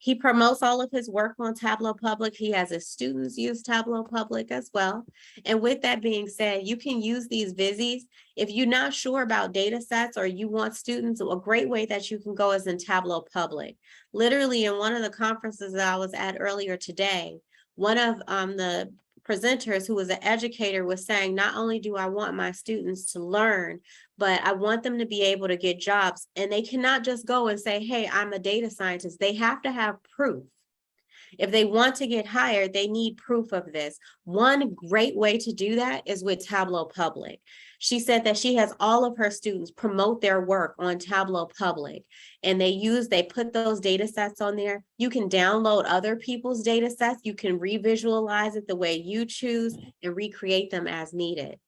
He promotes all of his work on Tableau Public. He has his students use Tableau Public as well. And with that being said, you can use these Vizzies. If you're not sure about data sets or you want students, a great way that you can go is in Tableau Public. Literally in one of the conferences that I was at earlier today, one of the presenters who was an educator was saying, not only do I want my students to learn, but I want them to be able to get jobs. And they cannot just go and say, hey, I'm a data scientist. They have to have proof. If they want to get hired, they need proof of this. One great way to do that is with Tableau Public. She said that she has all of her students promote their work on Tableau Public, and they put those data sets on there. You can download other people's data sets. You can revisualize it the way you choose and recreate them as needed.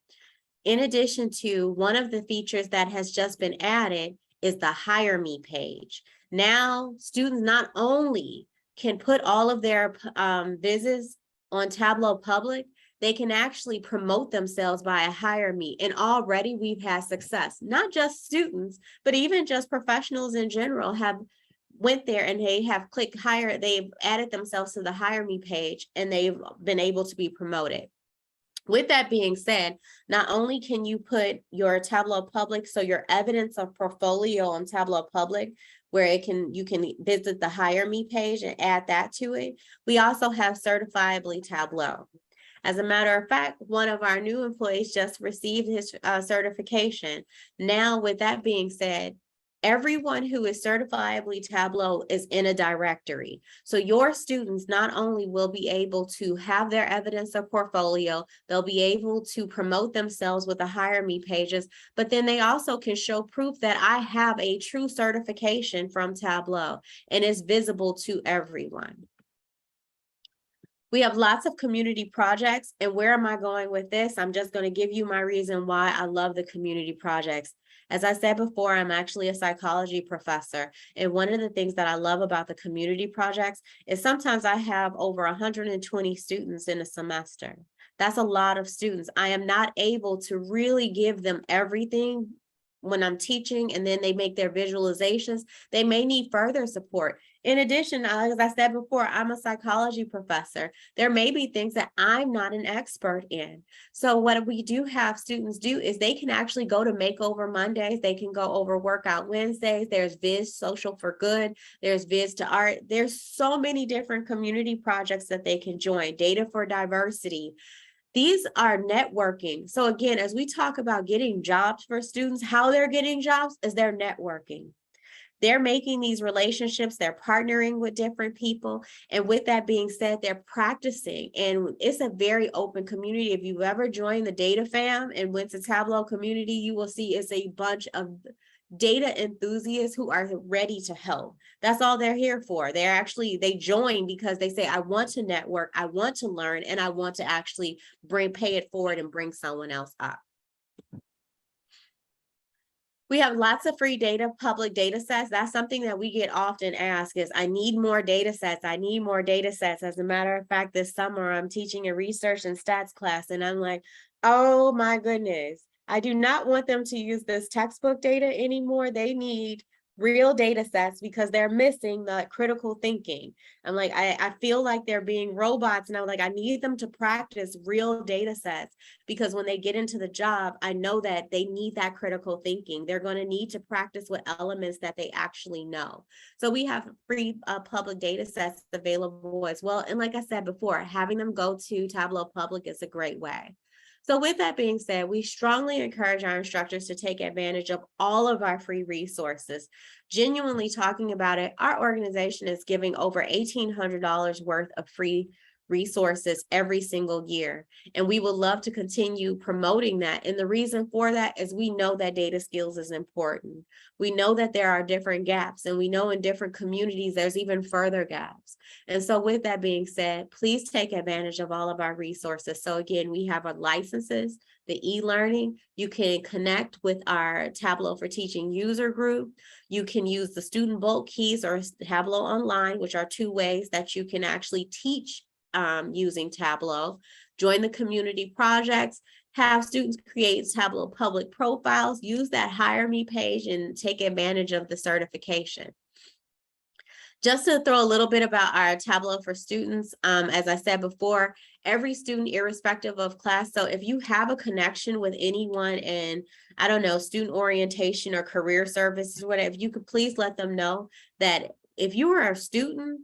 In addition to, one of the features that has just been added is the Hire Me page. Now, students not only can put all of their visits on Tableau Public, they can actually promote themselves via Hire Me. And already we've had success. Not just students, but even just professionals in general have went there and they have clicked hire. They've added themselves to the Hire Me page and they've been able to be promoted. With that being said, not only can you put your Tableau Public, so your evidence of portfolio on Tableau Public, where you can visit the Hire Me page and add that to it. We also have Certifiably Tableau. As a matter of fact, one of our new employees just received his certification. Now, with that being said, everyone who is certifiably Tableau is in a directory. So your students not only will be able to have their evidence of portfolio, they'll be able to promote themselves with the Hire Me pages, but then they also can show proof that I have a true certification from Tableau, and it's visible to everyone. We have lots of community projects, and where am I going with this? I'm just going to give you my reason why I love the community projects. As I said before, I'm actually a psychology professor, and one of the things that I love about the community projects is sometimes I have over 120 students in a semester. That's a lot of students. I am not able to really give them everything when I'm teaching, and then they make their visualizations. They may need further support. In addition, as I said before, I'm a psychology professor. There may be things that I'm not an expert in. So what we do have students do is they can actually go to Makeover Mondays. They can go over Workout Wednesdays. There's Viz Social for Good. There's Viz to Art. There's so many different community projects that they can join. Data for Diversity. These are networking. So again, as we talk about getting jobs for students, how they're getting jobs is they're networking. They're making these relationships, they're partnering with different people. And with that being said, they're practicing. And it's a very open community. If you've ever joined the Data Fam and went to Tableau community, you will see it's a bunch of data enthusiasts who are ready to help. That's all they're here for. They join because they say, I want to network, I want to learn, and I want to actually pay it forward and bring someone else up. We have lots of free data, public data sets. That's something that we get often asked is, I need more data sets. I need more data sets. As a matter of fact, this summer I'm teaching a research and stats class, and I'm like, oh my goodness, I do not want them to use this textbook data anymore. They need real data sets because they're missing the critical thinking. I'm like, I feel like they're being robots, and I'm like, I need them to practice real data sets because when they get into the job, I know that they need that critical thinking. They're going to need to practice with elements that they actually know. So we have free public data sets available as well. And like I said before, having them go to Tableau Public is a great way. So with that being said, we strongly encourage our instructors to take advantage of all of our free resources. Genuinely talking about it, our organization is giving over $1,800 worth of free resources every single year. And we would love to continue promoting that. And the reason for that is we know that data skills is important. We know that there are different gaps, and we know in different communities, there's even further gaps. And so with that being said, please take advantage of all of our resources. So again, we have our licenses, the e-learning. You can connect with our Tableau for Teaching user group. You can use the student bulk keys or Tableau Online, which are two ways that you can actually teach using Tableau. Join the community projects, have students create Tableau Public profiles, use that Hire Me page, and take advantage of the certification. Just to throw a little bit about our Tableau for students, as I said before, every student, irrespective of class. So if you have a connection with anyone in, I don't know, student orientation or career services, whatever, you could please let them know that if you are a student,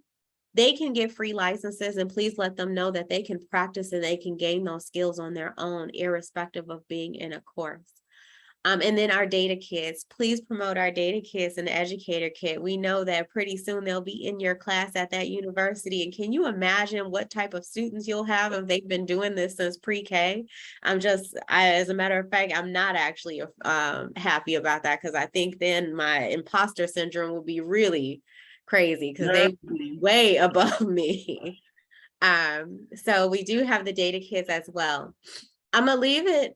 they can get free licenses, and please let them know that they can practice and they can gain those skills on their own, irrespective of being in a course. And then our data kits, please promote our data kits and the educator kit. We know that pretty soon they'll be in your class at that university. And can you imagine what type of students you'll have if they've been doing this since pre-K? As a matter of fact, I'm not actually happy about that, because I think then my imposter syndrome will be really crazy because they would be way above me. So we do have the data kits as well. I'm gonna leave it.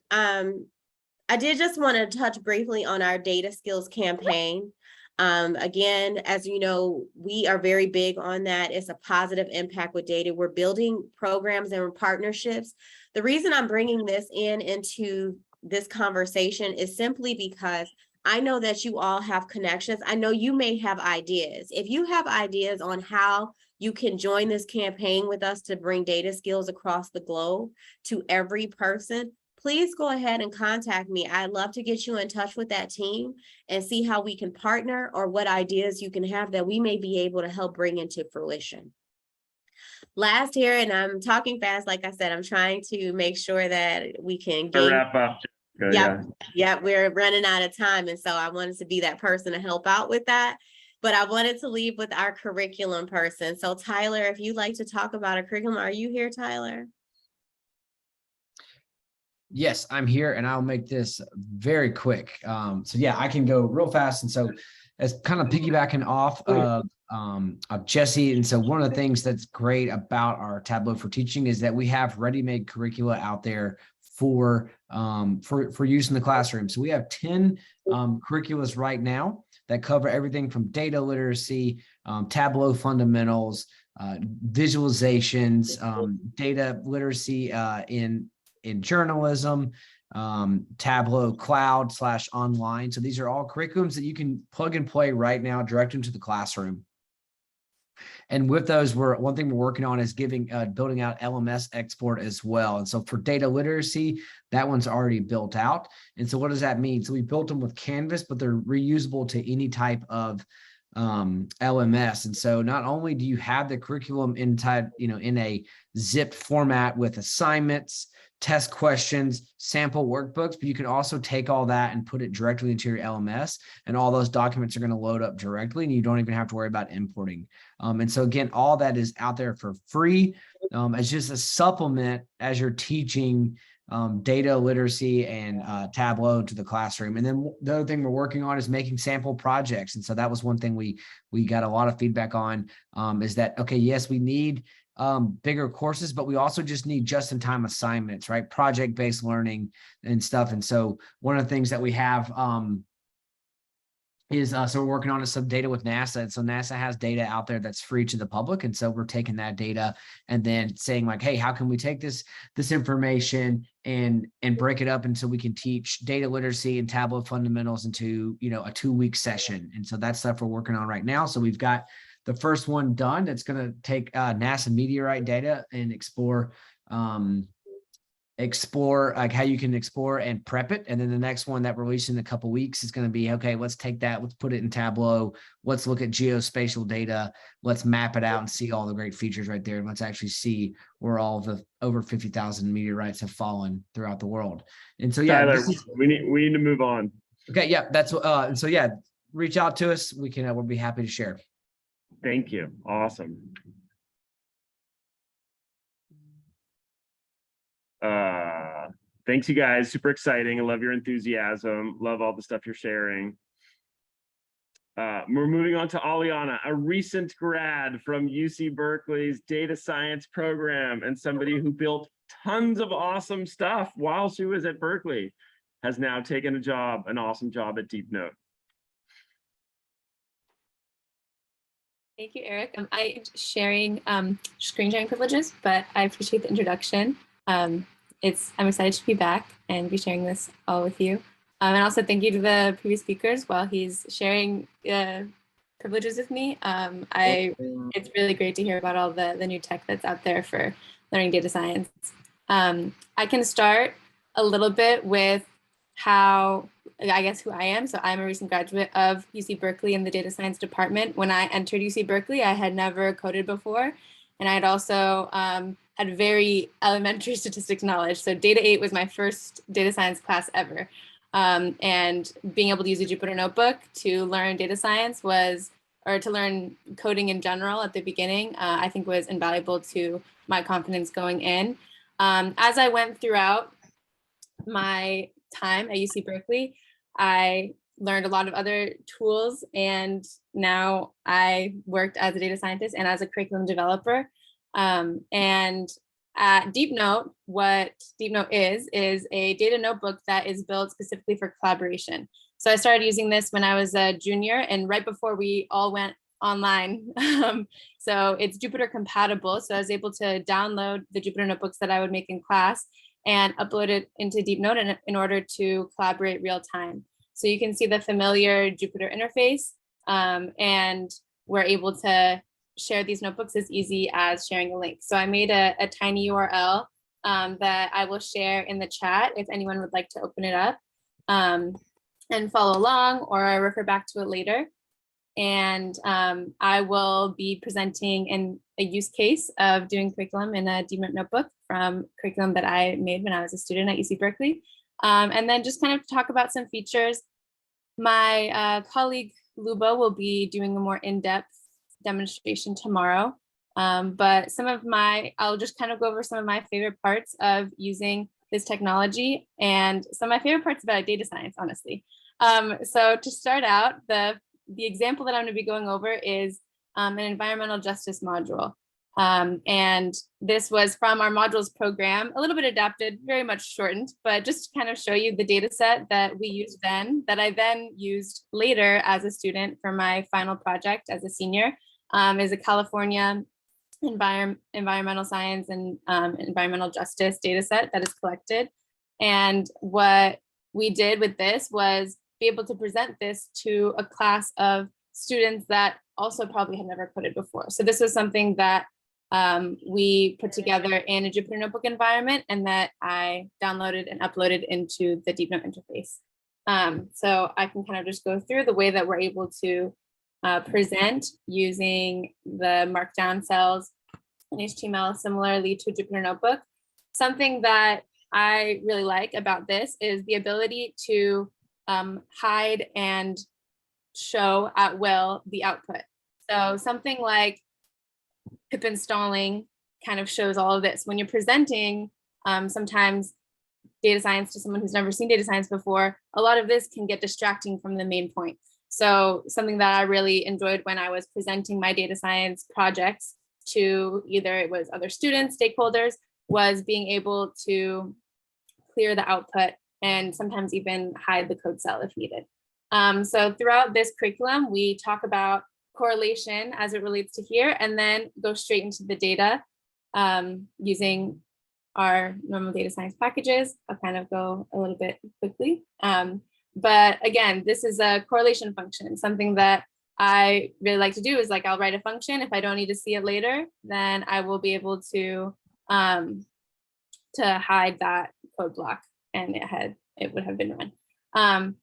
I did just want to touch briefly on our data skills campaign. Again, as you know, we are very big on that. It's a positive impact with data. We're building programs and partnerships. The reason I'm bringing this into this conversation is simply because I know that you all have connections. I know you may have ideas. If you have ideas on how you can join this campaign with us to bring data skills across the globe to every person, please go ahead and contact me. I'd love to get you in touch with that team and see how we can partner, or what ideas you can have that we may be able to help bring into fruition. Last here, and I'm talking fast, like I said, I'm trying to make sure that we can wrap up. Yeah, we're running out of time. And so I wanted to be that person to help out with that. But I wanted to leave with our curriculum person. So Tyler, if you'd like to talk about a curriculum, are you here, Tyler? Yes, I'm here, and I'll make this very quick. So yeah, I can go real fast. And so as kind of piggybacking off of Jesse. And so one of the things that's great about our Tableau for Teaching is that we have ready-made curricula out there for use in the classroom. So we have 10 curriculums right now that cover everything from data literacy, Tableau fundamentals, visualizations, data literacy in journalism, Tableau cloud / online. So these are all curriculums that you can plug and play right now direct into the classroom. And with those, one thing we're working on is building out Lms Export as well. And so for data literacy, that one's already built out. And so what does that mean? So we built them with Canvas, but they're reusable to any type of LMS. And so not only do you have the curriculum in a zipped format with assignments, test questions, sample workbooks, but you can also take all that and put it directly into your LMS, and all those documents are going to load up directly, and you don't even have to worry about importing. And so again, all that is out there for free as just a supplement as you're teaching data literacy and Tableau into the classroom. And then the other thing we're working on is making sample projects. And so that was one thing we got a lot of feedback on, is that, okay, yes, we need bigger courses, but we also just need just-in-time assignments, right? Project-based learning and stuff. And so one of the things that we have is so we're working on some data with NASA. And so NASA has data out there that's free to the public. And so we're taking that data and then saying like, hey, how can we take this information and break it up, and so we can teach data literacy and Tableau fundamentals into, you know, a 2-week session. And so that's stuff we're working on right now. So we've got the first one done. That's going to take NASA meteorite data and explore like how you can explore and prep it. And then the next one that we're releasing in a couple of weeks is going to be, okay, let's take that, let's put it in Tableau, let's look at geospatial data, let's map it out and see all the great features right there. And let's actually see where all the over 50,000 meteorites have fallen throughout the world. And so, yeah, Tyler, we need to move on. Okay. Yeah, that's and so, yeah, reach out to us. We can, we'll be happy to share. Thank you. Awesome. Thanks, you guys. Super exciting. I love your enthusiasm. Love all the stuff you're sharing. We're moving on to Aliana, a recent grad from UC Berkeley's data science program, and somebody who built tons of awesome stuff while she was at Berkeley, has now taken an awesome job at Deepnote. Thank you, Eric. I am sharing screen sharing privileges, but I appreciate the introduction. I'm excited to be back and be sharing this all with you. And also thank you to the previous speakers while he's sharing privileges with me. It's really great to hear about all the new tech that's out there for learning data science. I can start a little bit with how, I guess, who I am. So I'm a recent graduate of UC Berkeley in the data science department. When I entered UC Berkeley, I had never coded before. And I had also had very elementary statistics knowledge. So Data 8 was my first data science class ever. And being able to use a Jupyter notebook to learn data science or to learn coding in general at the beginning, I think was invaluable to my confidence going in. As I went throughout my time at UC Berkeley, I learned a lot of other tools, and now I worked as a data scientist and as a curriculum developer. And at Deepnote, what Deepnote is a data notebook that is built specifically for collaboration. So I started using this when I was a junior and right before we all went online. So it's Jupyter compatible. So I was able to download the Jupyter notebooks that I would make in class and upload it into Deepnote in order to collaborate real time. So you can see the familiar Jupyter interface, and we're able to share these notebooks as easy as sharing a link. So I made a tiny URL that I will share in the chat if anyone would like to open it up and follow along or refer back to it later. And I will be presenting in a use case of doing curriculum in a Deepnote notebook from curriculum that I made when I was a student at UC Berkeley. And then just kind of talk about some features. My colleague Lubo will be doing a more in-depth demonstration tomorrow. But I'll just kind of go over some of my favorite parts of using this technology and some of my favorite parts about data science, honestly. So to start out, the example that I'm going to be going over is an environmental justice module. And this was from our modules program, a little bit adapted, very much shortened, but just to kind of show you the data set that we used then, that I then used later as a student for my final project as a senior, is a California environmental science and environmental justice data set that is collected. And what we did with this was be able to present this to a class of students that also probably had never coded before. So this was something that we put together in a Jupyter Notebook environment and that I downloaded and uploaded into the Deepnote interface. So I can kind of just go through the way that we're able to present using the markdown cells in HTML similarly to Jupyter Notebook. Something that I really like about this is the ability to hide and show at will the output. So something like pip installing kind of shows all of this. When you're presenting, sometimes data science to someone who's never seen data science before, a lot of this can get distracting from the main point. So something that I really enjoyed when I was presenting my data science projects to either it was other students, stakeholders, was being able to clear the output and sometimes even hide the code cell if needed. So throughout this curriculum, we talk about correlation as it relates to here, and then go straight into the data using our normal data science packages. I'll kind of go a little bit quickly. But again, this is a correlation function. Something that I really like to do is like, I'll write a function. If I don't need to see it later, then I will be able to hide that code block, and it would have been run.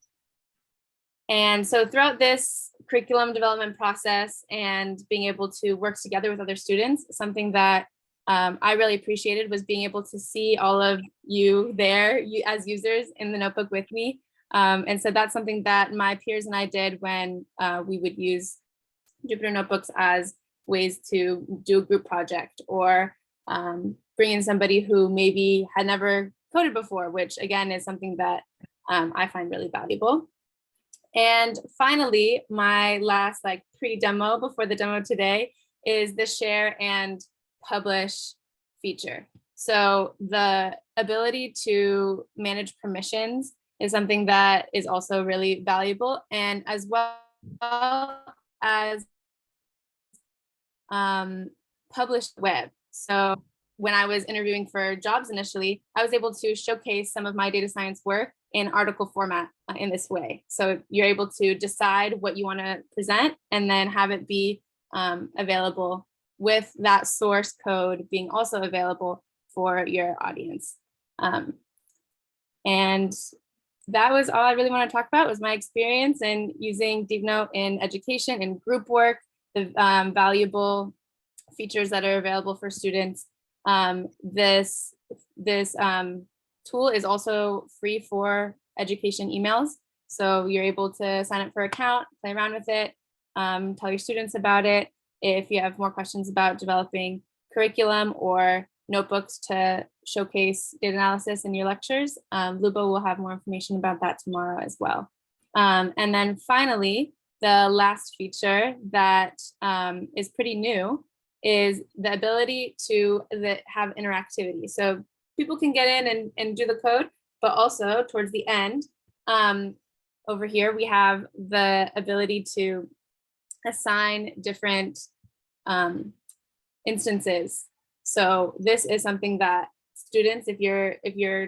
And so throughout this curriculum development process and being able to work together with other students, something that I really appreciated was being able to see all of you there as users in the notebook with me. And so that's something that my peers and I did when we would use Jupyter Notebooks as ways to do a group project, or bring in somebody who maybe had never coded before, which again is something that I find really valuable. And finally, my last like pre-demo before the demo today is the share and publish feature. So the ability to manage permissions is something that is also really valuable, and as well as publish web. So when I was interviewing for jobs initially, I was able to showcase some of my data science work in article format in this way. So you're able to decide what you want to present and then have it be available with that source code being also available for your audience. And that was all I really want to talk about, was my experience in using Deepnote in education and group work, the valuable features that are available for students. This tool is also free for education emails. So you're able to sign up for an account, play around with it, tell your students about it. If you have more questions about developing curriculum or notebooks to showcase data analysis in your lectures, Lubo will have more information about that tomorrow as well. And then finally, the last feature that is pretty new is the ability to have interactivity. So people can get in and do the code, but also towards the end, over here, we have the ability to assign different instances. So this is something that students, if you're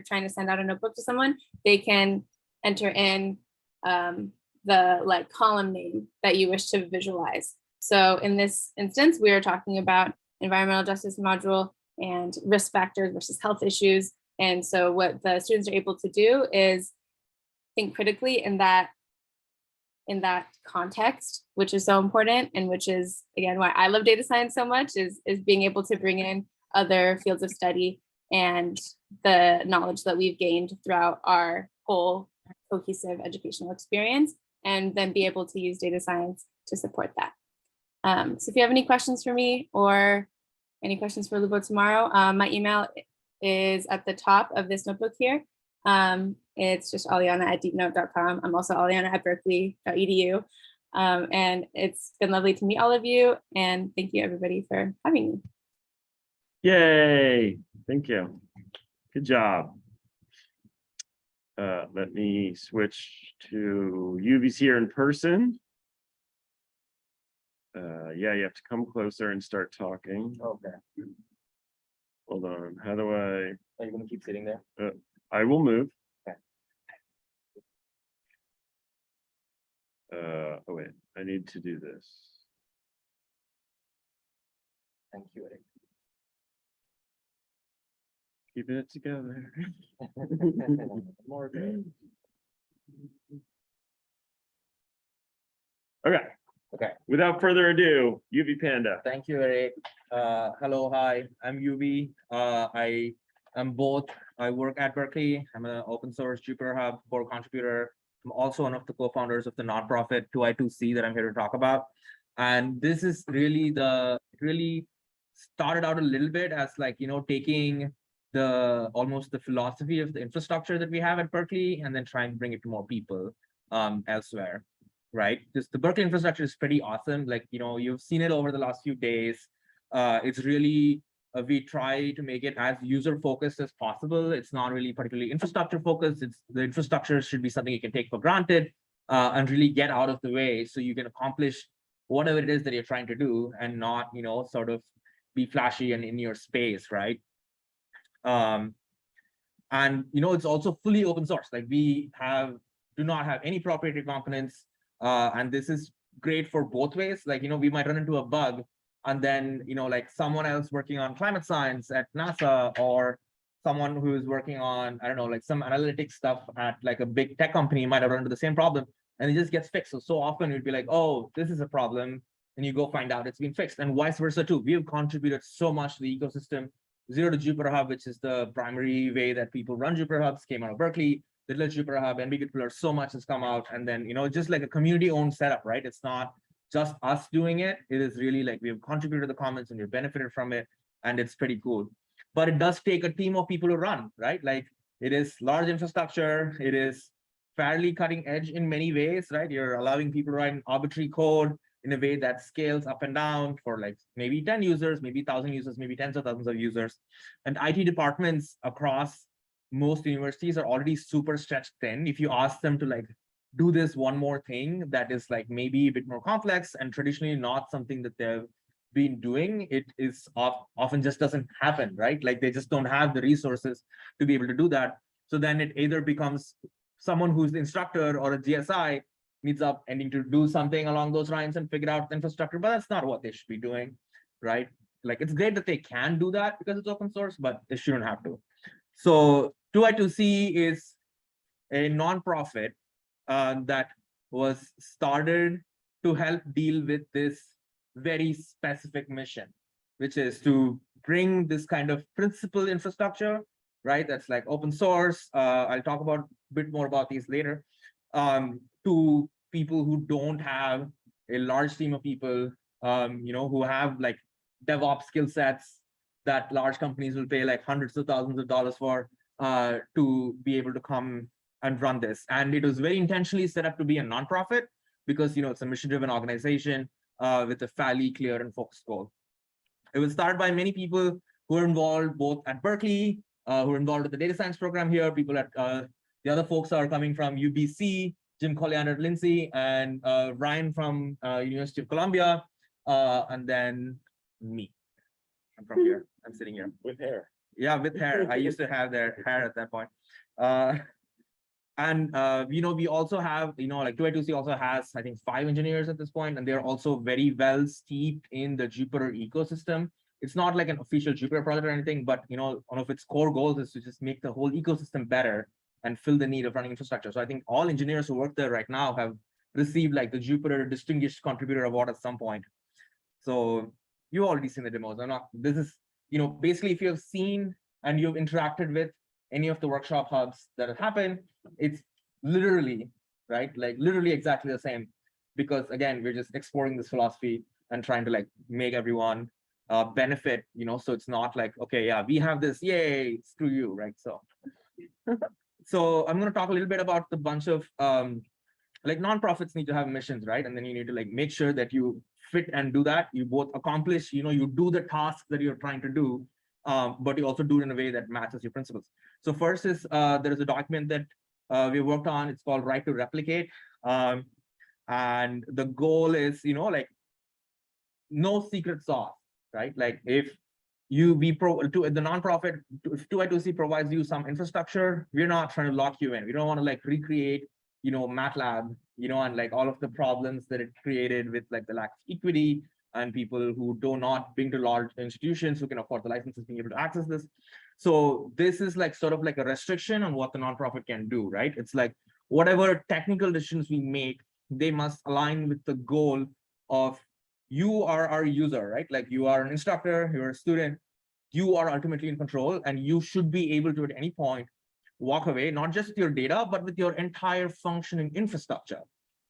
trying to send out a notebook to someone, they can enter in the like column name that you wish to visualize. So in this instance, we are talking about environmental justice module and risk factors versus health issues. And so what the students are able to do is think critically in that context, which is so important, and which is, again, why I love data science so much, is being able to bring in other fields of study and the knowledge that we've gained throughout our whole cohesive educational experience, and then be able to use data science to support that. So if you have any questions for me or any questions for Lubo tomorrow, my email is at the top of this notebook here. It's just aliana@deepnote.com. I'm also aliana@berkeley.edu. And it's been lovely to meet all of you. And thank you everybody for having me. Yay, thank you. Good job. Let me switch to Yuvi's here in person. Yeah, you have to come closer and start talking. Okay. Hold on, how do I? Are you gonna keep sitting there? I will move. Okay. Oh wait, I need to do this. Thank you, Eric. Keeping it together. More good. Okay. Okay. Without further ado, UV Panda. Thank you, Eric. Hello, hi, I'm UV. I am both. I work at Berkeley. I'm an open source Jupyter Hub core contributor. I'm also one of the co-founders of the nonprofit 2i2c that I'm here to talk about. And this is really really started out a little bit as like, taking almost the philosophy of the infrastructure that we have at Berkeley, and then try and bring it to more people elsewhere, right? Just the Berkeley infrastructure is pretty awesome. Like, you've seen it over the last few days. It's really, we try to make it as user focused as possible. It's not really particularly infrastructure focused. It's the infrastructure should be something you can take for granted and really get out of the way so you can accomplish whatever it is that you're trying to do and not, sort of be flashy and in your space, right? And it's also fully open source. Like we do not have any proprietary components, and this is great for both ways. Like, we might run into a bug, and then like someone else working on climate science at NASA, or someone who is working on, I don't know, like some analytics stuff at like a big tech company might have run into the same problem, and it just gets fixed. So often you'd be like, oh, this is a problem, and you go find out it's been fixed, and vice versa too. We have contributed so much to the ecosystem. Zero to Jupyter Hub, which is the primary way that people run Jupyter Hubs, came out of Berkeley. Little Jupyter Hub, NWDSE2022 so much has come out, and then just like a community-owned setup, right? It's not just us doing it. It is really like we have contributed to the commons and we've benefited from it, and it's pretty cool. But it does take a team of people to run, right? Like it is large infrastructure. It is fairly cutting edge in many ways, right? You're allowing people to write arbitrary code in a way that scales up and down for like maybe 10 users, maybe 1,000 users, maybe tens of thousands of users. And IT departments across most universities are already super stretched thin. If you ask them to like do this one more thing that is like maybe a bit more complex and traditionally not something that they've been doing, it is often just doesn't happen, right? Like they just don't have the resources to be able to do that. So then it either becomes someone who's the instructor or a GSI needs up ending to do something along those lines and figure out the infrastructure, but that's not what they should be doing, right? Like it's great that they can do that because it's open source, but they shouldn't have to. So 2I2C is a nonprofit that was started to help deal with this very specific mission, which is to bring this kind of principal infrastructure, right? That's like open source. I'll talk about a bit more about these later, to people who don't have a large team of people, who have like DevOps skill sets that large companies will pay like hundreds of thousands of dollars for, to be able to come and run this. And it was very intentionally set up to be a nonprofit because it's a mission-driven organization with a fairly clear and focused goal. It was started by many people who are involved both at Berkeley, who are involved with the data science program here. People at the other folks are coming from UBC, Jim Colliander Lindsay, and Ryan from University of Columbia, and then me. I'm from here. I'm sitting here with hair. Yeah, with hair. I used to have their hair at that point. And we also have, like 2I2C also has, I think, 5 engineers at this point, and they're also very well steeped in the Jupyter ecosystem. It's not like an official Jupyter project or anything, but one of its core goals is to just make the whole ecosystem better and fill the need of running infrastructure. So I think all engineers who work there right now have received like the Jupyter Distinguished Contributor Award at some point. So you've already seen the demos. This is, basically if you have seen and you've interacted with any of the workshop hubs that have happened, it's literally, right? Like literally exactly the same, because again, we're just exporting this philosophy and trying to like make everyone benefit, so it's not like, okay, yeah, we have this, yay, screw you, right? So I'm going to talk a little bit about the bunch of like nonprofits need to have missions, right? And then you need to like make sure that you fit and do that. You both accomplish, you do the task that you're trying to do, but you also do it in a way that matches your principles. So first is there is a document that we worked on. It's called Right to Replicate. And the goal is, like no secret sauce, right? Like if the nonprofit, if 2I2C provides you some infrastructure, we're not trying to lock you in. We don't want to like recreate, MATLAB, and like all of the problems that it created with like the lack of equity and people who do not bring to large institutions who can afford the licenses being able to access this. So this is like sort of like a restriction on what the nonprofit can do, right? It's like whatever technical decisions we make, they must align with the goal of you are our user, right? Like you are an instructor, you're a student, you are ultimately in control, and you should be able to at any point walk away, not just with your data, but with your entire functioning infrastructure,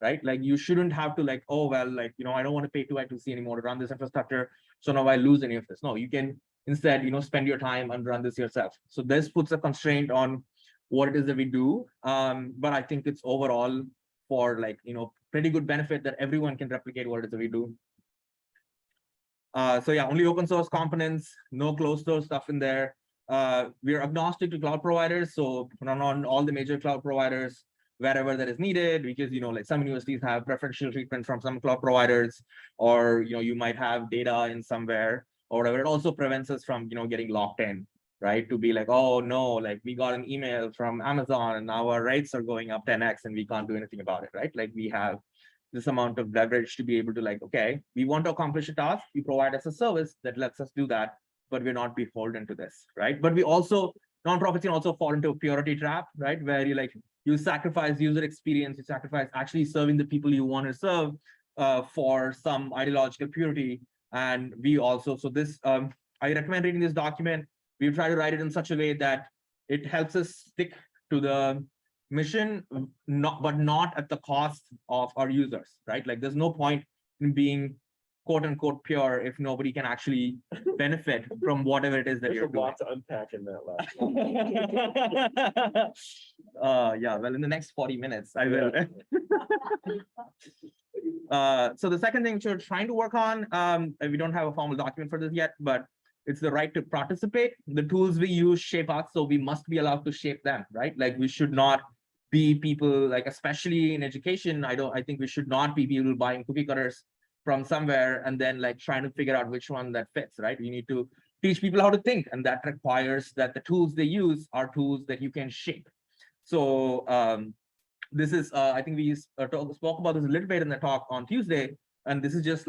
right? Like you shouldn't have to like, oh, well, like, I don't want to pay 2I2C anymore to run this infrastructure, so now I lose any of this. No, you can Instead, spend your time and run this yourself. So this puts a constraint on what it is that we do. But I think it's overall for pretty good benefit that everyone can replicate what it is that we do. So yeah, only open source components, no closed source stuff in there. We're agnostic to cloud providers, so run on all the major cloud providers wherever that is needed, because like some universities have preferential treatment from some cloud providers, or you might have data in somewhere or whatever. It also prevents us from getting locked in, right? To be like, oh no, like we got an email from Amazon and now our rates are going up 10x and we can't do anything about it, right? Like we have this amount of leverage to be able to okay, we want to accomplish a task, you provide us a service that lets us do that, but we're not beholden to this, right? But we also, nonprofits can also fall into a purity trap, right? Where you sacrifice user experience, you sacrifice actually serving the people you want to serve for some ideological purity. And we also, so this, I recommend reading this document. We try to write it in such a way that it helps us stick to the mission, but not at the cost of our users, right? Like there's no point in being quote unquote pure if nobody can actually benefit from whatever it is that you're doing. There's a lot to unpack in that last. Yeah, well, in the next 40 minutes, I will. So the second thing which we're trying to work on, we don't have a formal document for this yet, but it's the right to participate. The tools we use shape us, so we must be allowed to shape them, right? Like we should not be people, especially in education, I think we should not be people buying cookie cutters from somewhere and then trying to figure out which one that fits, right? We need to teach people how to think, and that requires that the tools they use are tools that you can shape. So this is, I think we spoke about this a little bit in the talk on Tuesday, and this is just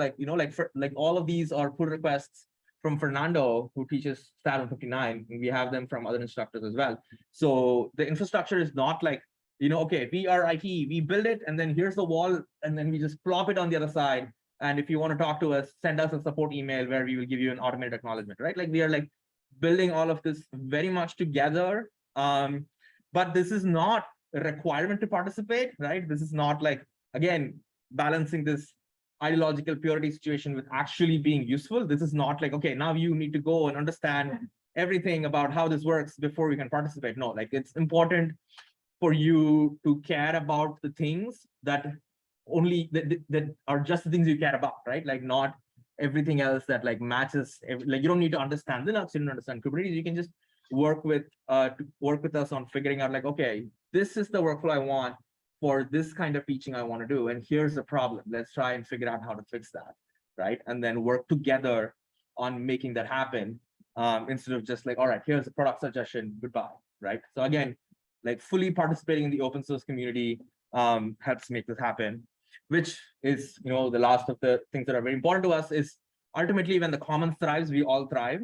all of these are pull requests from Fernando, who teaches Stat 59, and we have them from other instructors as well. So the infrastructure is not okay, we are IT, we build it, and then here's the wall, and then we just plop it on the other side. And if you want to talk to us, send us a support email where we will give you an automated acknowledgement, right? Like we are building all of this very much together. But this is not a requirement to participate, right? This is not again, balancing this ideological purity situation with actually being useful. This is not okay, now you need to go and understand everything about how this works before you can participate. No, it's important for you to care about the things that only that are just the things you care about, right? Not everything else that matches. You don't need to understand Linux, you don't understand Kubernetes. You can just work with us on figuring out okay, this is the workflow I want for this kind of teaching I want to do, and here's the problem. Let's try and figure out how to fix that, right? And then work together on making that happen, instead of just all right, here's a product suggestion, goodbye, right? So again, fully participating in the open source community helps make this happen, which is the last of the things that are very important to us. Is ultimately when the commons thrives, we all thrive.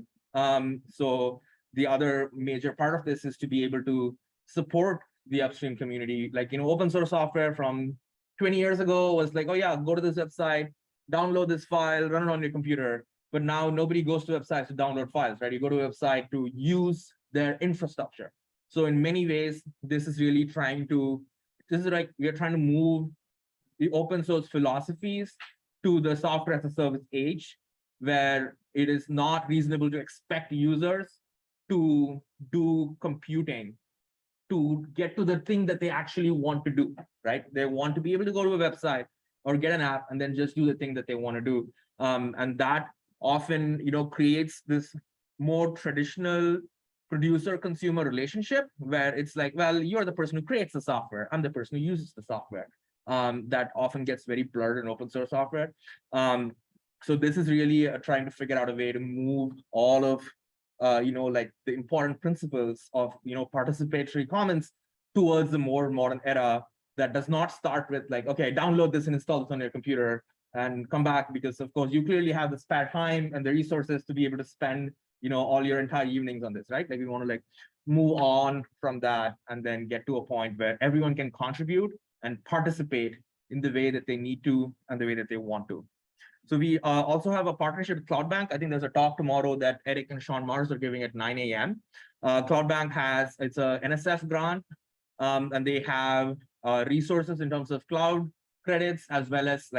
So the other major part of this is to be able to support the upstream community. Open source software from 20 years ago was oh yeah, go to this website, download this file, run it on your computer. But now nobody goes to websites to download files, right? You go to a website to use their infrastructure. So in many ways, this is really we are trying to move the open source philosophies to the software as a service age, where it is not reasonable to expect users to do computing to get to the thing that they actually want to do, right? They want to be able to go to a website or get an app and then just do the thing that they want to do. And that often, creates this more traditional producer-consumer relationship where it's well, you're the person who creates the software, I'm the person who uses the software. That often gets very blurred in open source software. So this is really trying to figure out a way to move all of the important principles of participatory commons towards the more modern era that does not start with okay, download this and install this on your computer and come back, because of course you clearly have the spare time and the resources to be able to spend all your entire evenings on this, right? We want to move on from that and then get to a point where everyone can contribute and participate in the way that they need to and the way that they want to. So we also have a partnership with Cloudbank. I think there's a talk tomorrow that Eric and Sean Mars are giving at 9 a.m. Cloudbank it's a NSF grant, and they have resources in terms of cloud credits, as well as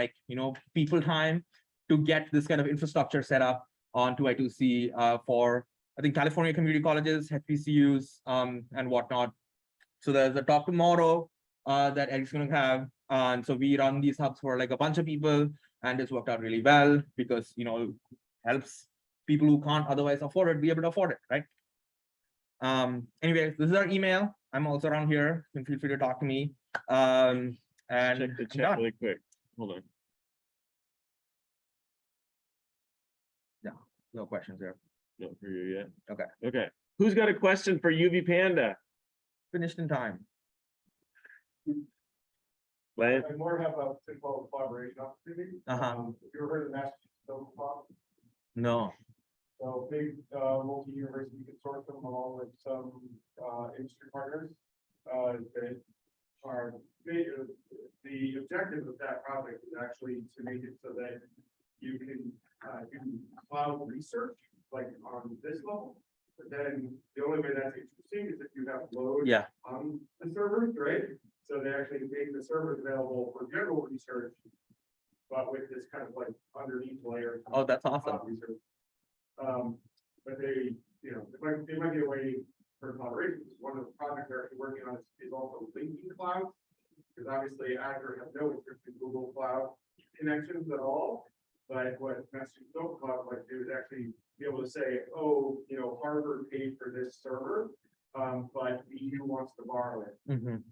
people time to get this kind of infrastructure set up. on 2I2C for, I think, California community colleges, HBCUs, and whatnot. So there's a talk tomorrow that Eric's going to have. And so we run these hubs for like a bunch of people, and it's worked out really well because, you know, helps people who can't otherwise afford it be able to afford it, right? Anyway, this is our email. I'm also around here. You can feel free to talk to me. And Check the chat really quick. Hold on. No questions there. No, for you yet. Okay. Okay. Who's got a question for UV Panda? Finished in time. Lance? I more have a simple collaboration opportunity. Have you ever heard of Massachusetts Open Cloud? No. So big multi-university consortium along with some industry partners that are the objective of that project is actually to make it so that you can do cloud research like on this level. But then the only way that's interesting is if you have load on the servers, right? So they actually make the servers available for general research, but with this kind of like underneath layer. Oh, that's awesome. Research. But they, you know, it might be a way for collaboration. One of the projects they're actually working on is also linking clouds, because obviously Azure has no interest in Google Cloud connections at all. But what Massachusetts Open Cloud would like to do is actually be able to say, oh, you know, Harvard paid for this server, but the EU wants to borrow it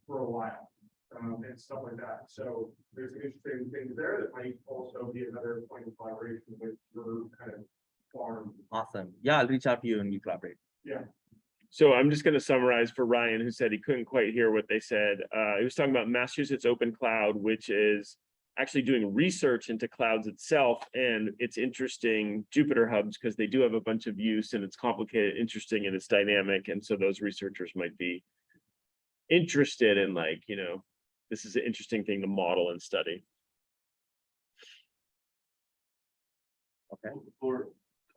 for a while, and stuff like that. So there's interesting things there that might also be another point of collaboration with your kind of farm. Awesome. Yeah, I'll reach out to you and we collaborate. Yeah. So I'm just going to summarize for Ryan, who said he couldn't quite hear what they said. He was talking about Massachusetts Open Cloud, which is actually doing research into clouds itself. And it's interesting, Jupyter hubs, because they do have a bunch of use and it's complicated, interesting, and it's dynamic. And so those researchers might be interested in, like, you know, this is an interesting thing to model and study. Okay. For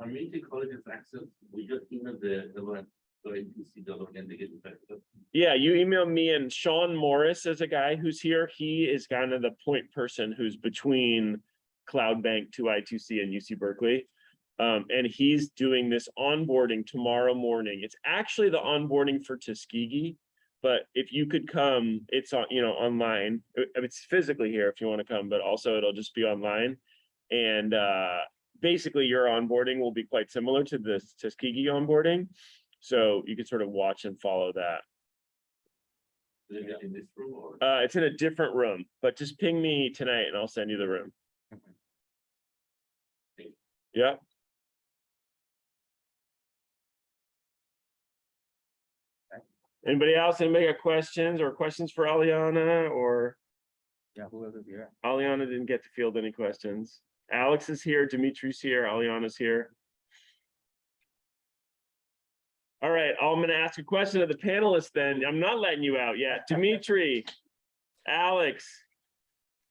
community colleges access, we just email the one, so you can see the one and they get infected. Yeah, you email me, and Sean Morris is a guy who's here. He is kind of the point person who's between Cloudbank, 2I2C, and UC Berkeley. And he's doing this onboarding tomorrow morning. It's actually the onboarding for Tuskegee, but if you could come, it's on, you know, online. It's physically here if you want to come, but also it'll just be online. And basically your onboarding will be quite similar to the Tuskegee onboarding. So you can sort of watch and follow that. In this room or? It's in a different room, but just ping me tonight and I'll send you the room. Yeah. Anybody else? Anybody got questions or questions for Aliana? Or yeah, who else is here? Aliana didn't get to field any questions. Alex is here, Dimitri's here, Aliana's here. All right, I'm going to ask a question of the panelists then. I'm not letting you out yet. Dimitri, Alex,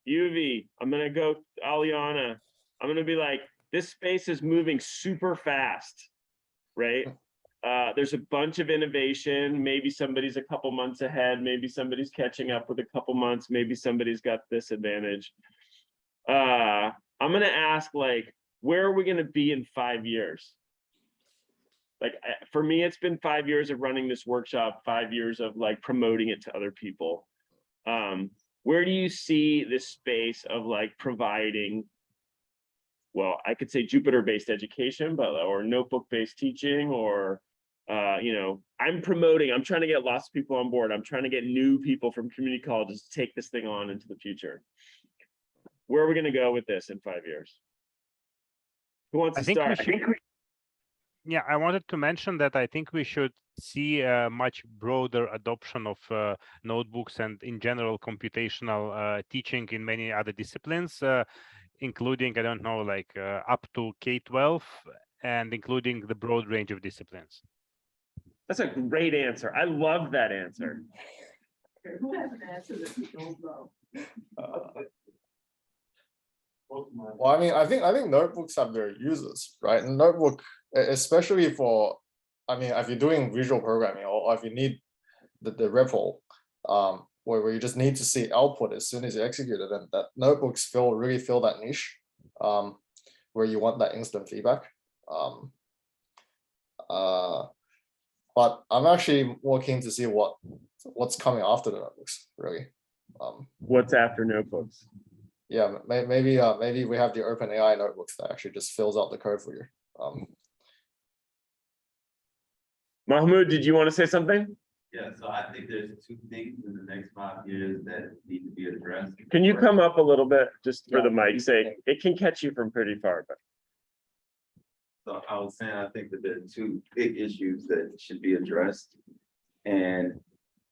Yuvi, I'm going to go Aliana. I'm going to be like, this space is moving super fast, right? There's a bunch of innovation. Maybe somebody's a couple months ahead. Maybe somebody's catching up with a couple months. Maybe somebody's got this advantage. I'm going to ask, like, where are we going to be in 5 years? Like, for me, it's been 5 years of running this workshop, 5 years of like promoting it to other people. Where do you see this space of like providing, well, I could say Jupyter-based education, but or notebook-based teaching, or you know, I'm trying to get lots of people on board. I'm trying to get new people from community colleges to take this thing on into the future. Where are we going to go with this in 5 years? Who wants to start? Yeah, I wanted to mention that I think we should see a much broader adoption of notebooks and in general computational teaching in many other disciplines, including, I don't know, like up to K-12 and including the broad range of disciplines. That's a great answer. I love that answer. Okay, who has an answer that you don't know? Well, I mean, I think notebooks have their uses, right? And notebook, especially for, I mean, if you're doing visual programming or if you need the REPL, where you just need to see output as soon as you execute it, and that notebooks really fill that niche, where you want that instant feedback. But I'm actually more keen to see what's coming after the notebooks, really. What's after notebooks? Yeah, maybe we have the OpenAI notebooks that actually just fills out the code for you. Mahmoud, did you want to say something? Yeah, so I think there's two things in the next 5 years that need to be addressed. Can you come up a little bit just for Yeah, the mic's sake? It can catch you from pretty far, but. So I was saying, I think that there are two big issues that should be addressed. And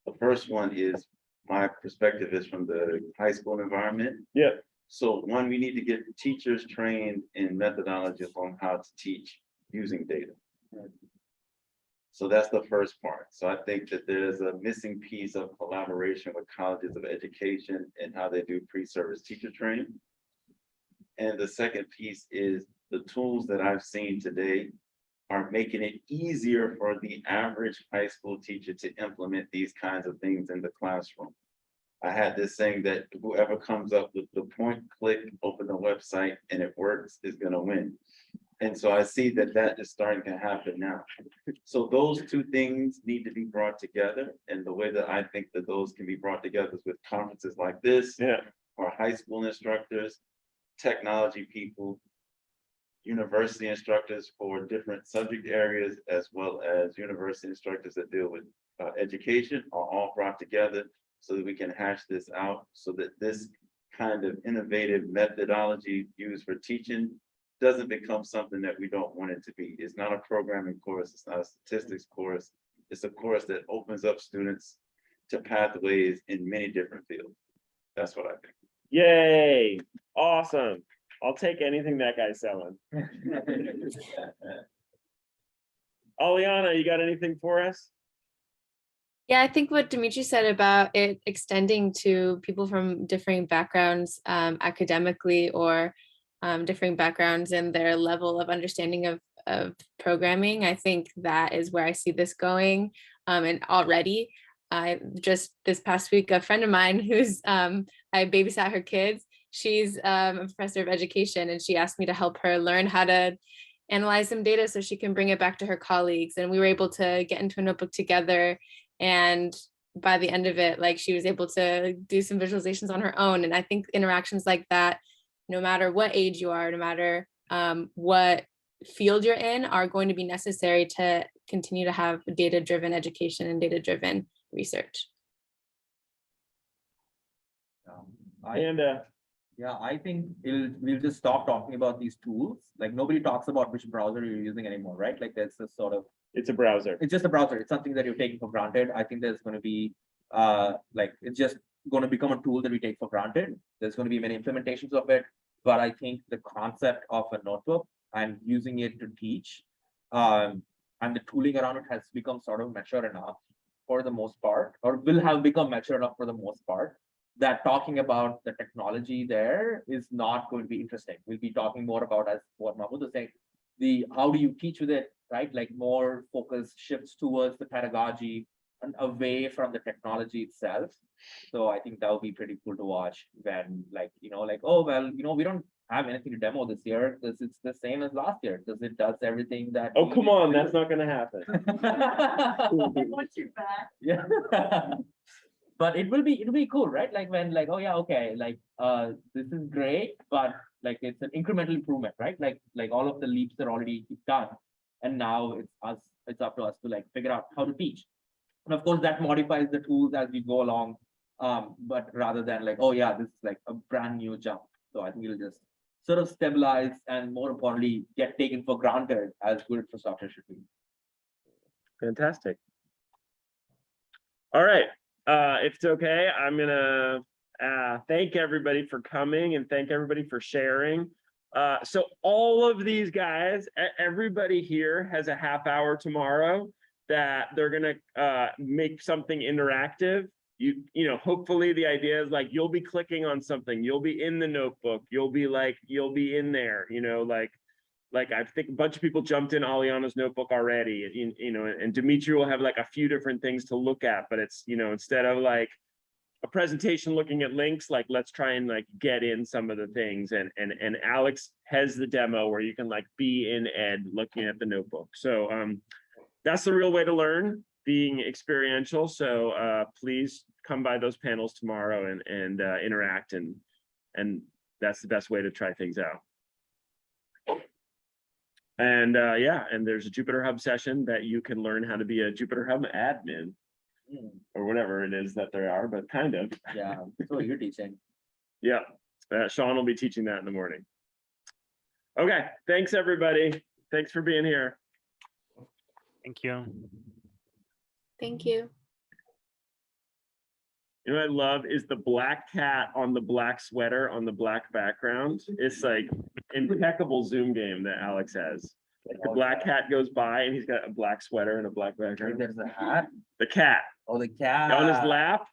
the first one is, my perspective is from the high school environment. Yeah. So one, we need to get teachers trained in methodologies on how to teach using data. So that's the first part. So I think that there's a missing piece of collaboration with colleges of education and how they do pre-service teacher training. And the second piece is the tools that I've seen today are making it easier for the average high school teacher to implement these kinds of things in the classroom. I had this saying that whoever comes up with the point, click, open the website, and it works is going to win. And so I see that that is starting to happen now. So those two things need to be brought together. And the way that I think that those can be brought together is with conferences like this, Yeah. or high school instructors, technology people, university instructors for different subject areas, as well as university instructors that deal with education, are all brought together so that we can hash this out, so that this kind of innovative methodology used for teaching doesn't become something that we don't want it to be. It's not a programming course, it's not a statistics course. It's a course that opens up students to pathways in many different fields. That's what I think. Yay, awesome. I'll take anything that guy's selling. Aliana, you got anything for us? Yeah, I think what Dimitri said about it extending to people from differing backgrounds academically, or differing backgrounds in their level of understanding of programming. I think that is where I see this going. And already, just this past week, a friend of mine who's, I babysat her kids, she's a professor of education, and she asked me to help her learn how to analyze some data so she can bring it back to her colleagues. And we were able to get into a notebook together. And by the end of it, like, she was able to do some visualizations on her own. And I think interactions like that, no matter what age you are, no matter what field you're in, are going to be necessary to continue to have data-driven education and data-driven research. Yeah, I think we'll just stop talking about these tools. Like, nobody talks about which browser you're using anymore, right? Like, that's a sort of, it's a browser. It's just a browser. It's something that you're taking for granted. I think there's going to be like, it's just going to become a tool that we take for granted. There's going to be many implementations of it, but I think the concept of a notebook and using it to teach and the tooling around it has become sort of mature enough for the most part, or will have become mature enough for the most part, that talking about the technology there is not going to be interesting. We'll be talking more about, as what Mahmoud was saying, how do you teach with it, right? Like, more focus shifts towards the pedagogy and away from the technology itself. So I think that would be pretty cool to watch when, like, oh, well, we don't have anything to demo this year because it's the same as last year, because it does everything that. Oh, come on, that's not going to happen. Once you're back. Yeah. But it'll be cool, right? Like, when, like, oh yeah, okay, like, this is great, but like, it's an incremental improvement, right? Like all of the leaps are already done, and now it's up to us to, like, figure out how to teach. And of course, that modifies the tools as we go along. But rather than like, oh yeah, this is like a brand new jump. So I think it'll just sort of stabilize, and more importantly, get taken for granted as good infrastructure should be. Fantastic. All right. If it's okay, I'm gonna thank everybody for coming and thank everybody for sharing. So all of these guys, everybody here has a half hour tomorrow that they're gonna make something interactive. You know, hopefully the idea is, like, you'll be clicking on something, you'll be in the notebook, you'll be in there, like I think a bunch of people jumped in Aliana's notebook already, and Dimitri will have like a few different things to look at, but it's, instead of like a presentation looking at links, like let's try and like get in some of the things, and Alex has the demo where you can like be in ed looking at the notebook. So that's the real way to learn, being experiential. So please come by those panels tomorrow and interact, and that's the best way to try things out. And yeah, and there's a Jupyter Hub session that you can learn how to be a Jupyter Hub admin, or whatever it is that there are, but kind of. Yeah, that's what you're teaching. Yeah, Sean will be teaching that in the morning. Okay, thanks everybody. Thanks for being here. Thank you. Thank you. You know what I love is the black cat on the black sweater on the black background. It's like impeccable Zoom game that Alex has. Like the black cat goes by and he's got a black sweater and a black background. There's a hat. The cat Oh, the cat. on his lap,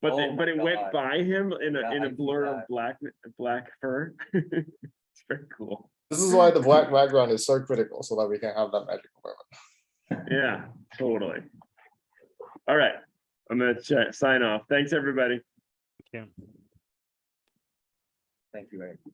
but Oh but it my went God. by him in Yeah, a I see blur of that. black fur. It's very cool. This is why the black background is so critical, so that we can have that magical moment. Yeah, totally. All right, I'm gonna sign off. Thanks everybody. Thank you. Thank you very much.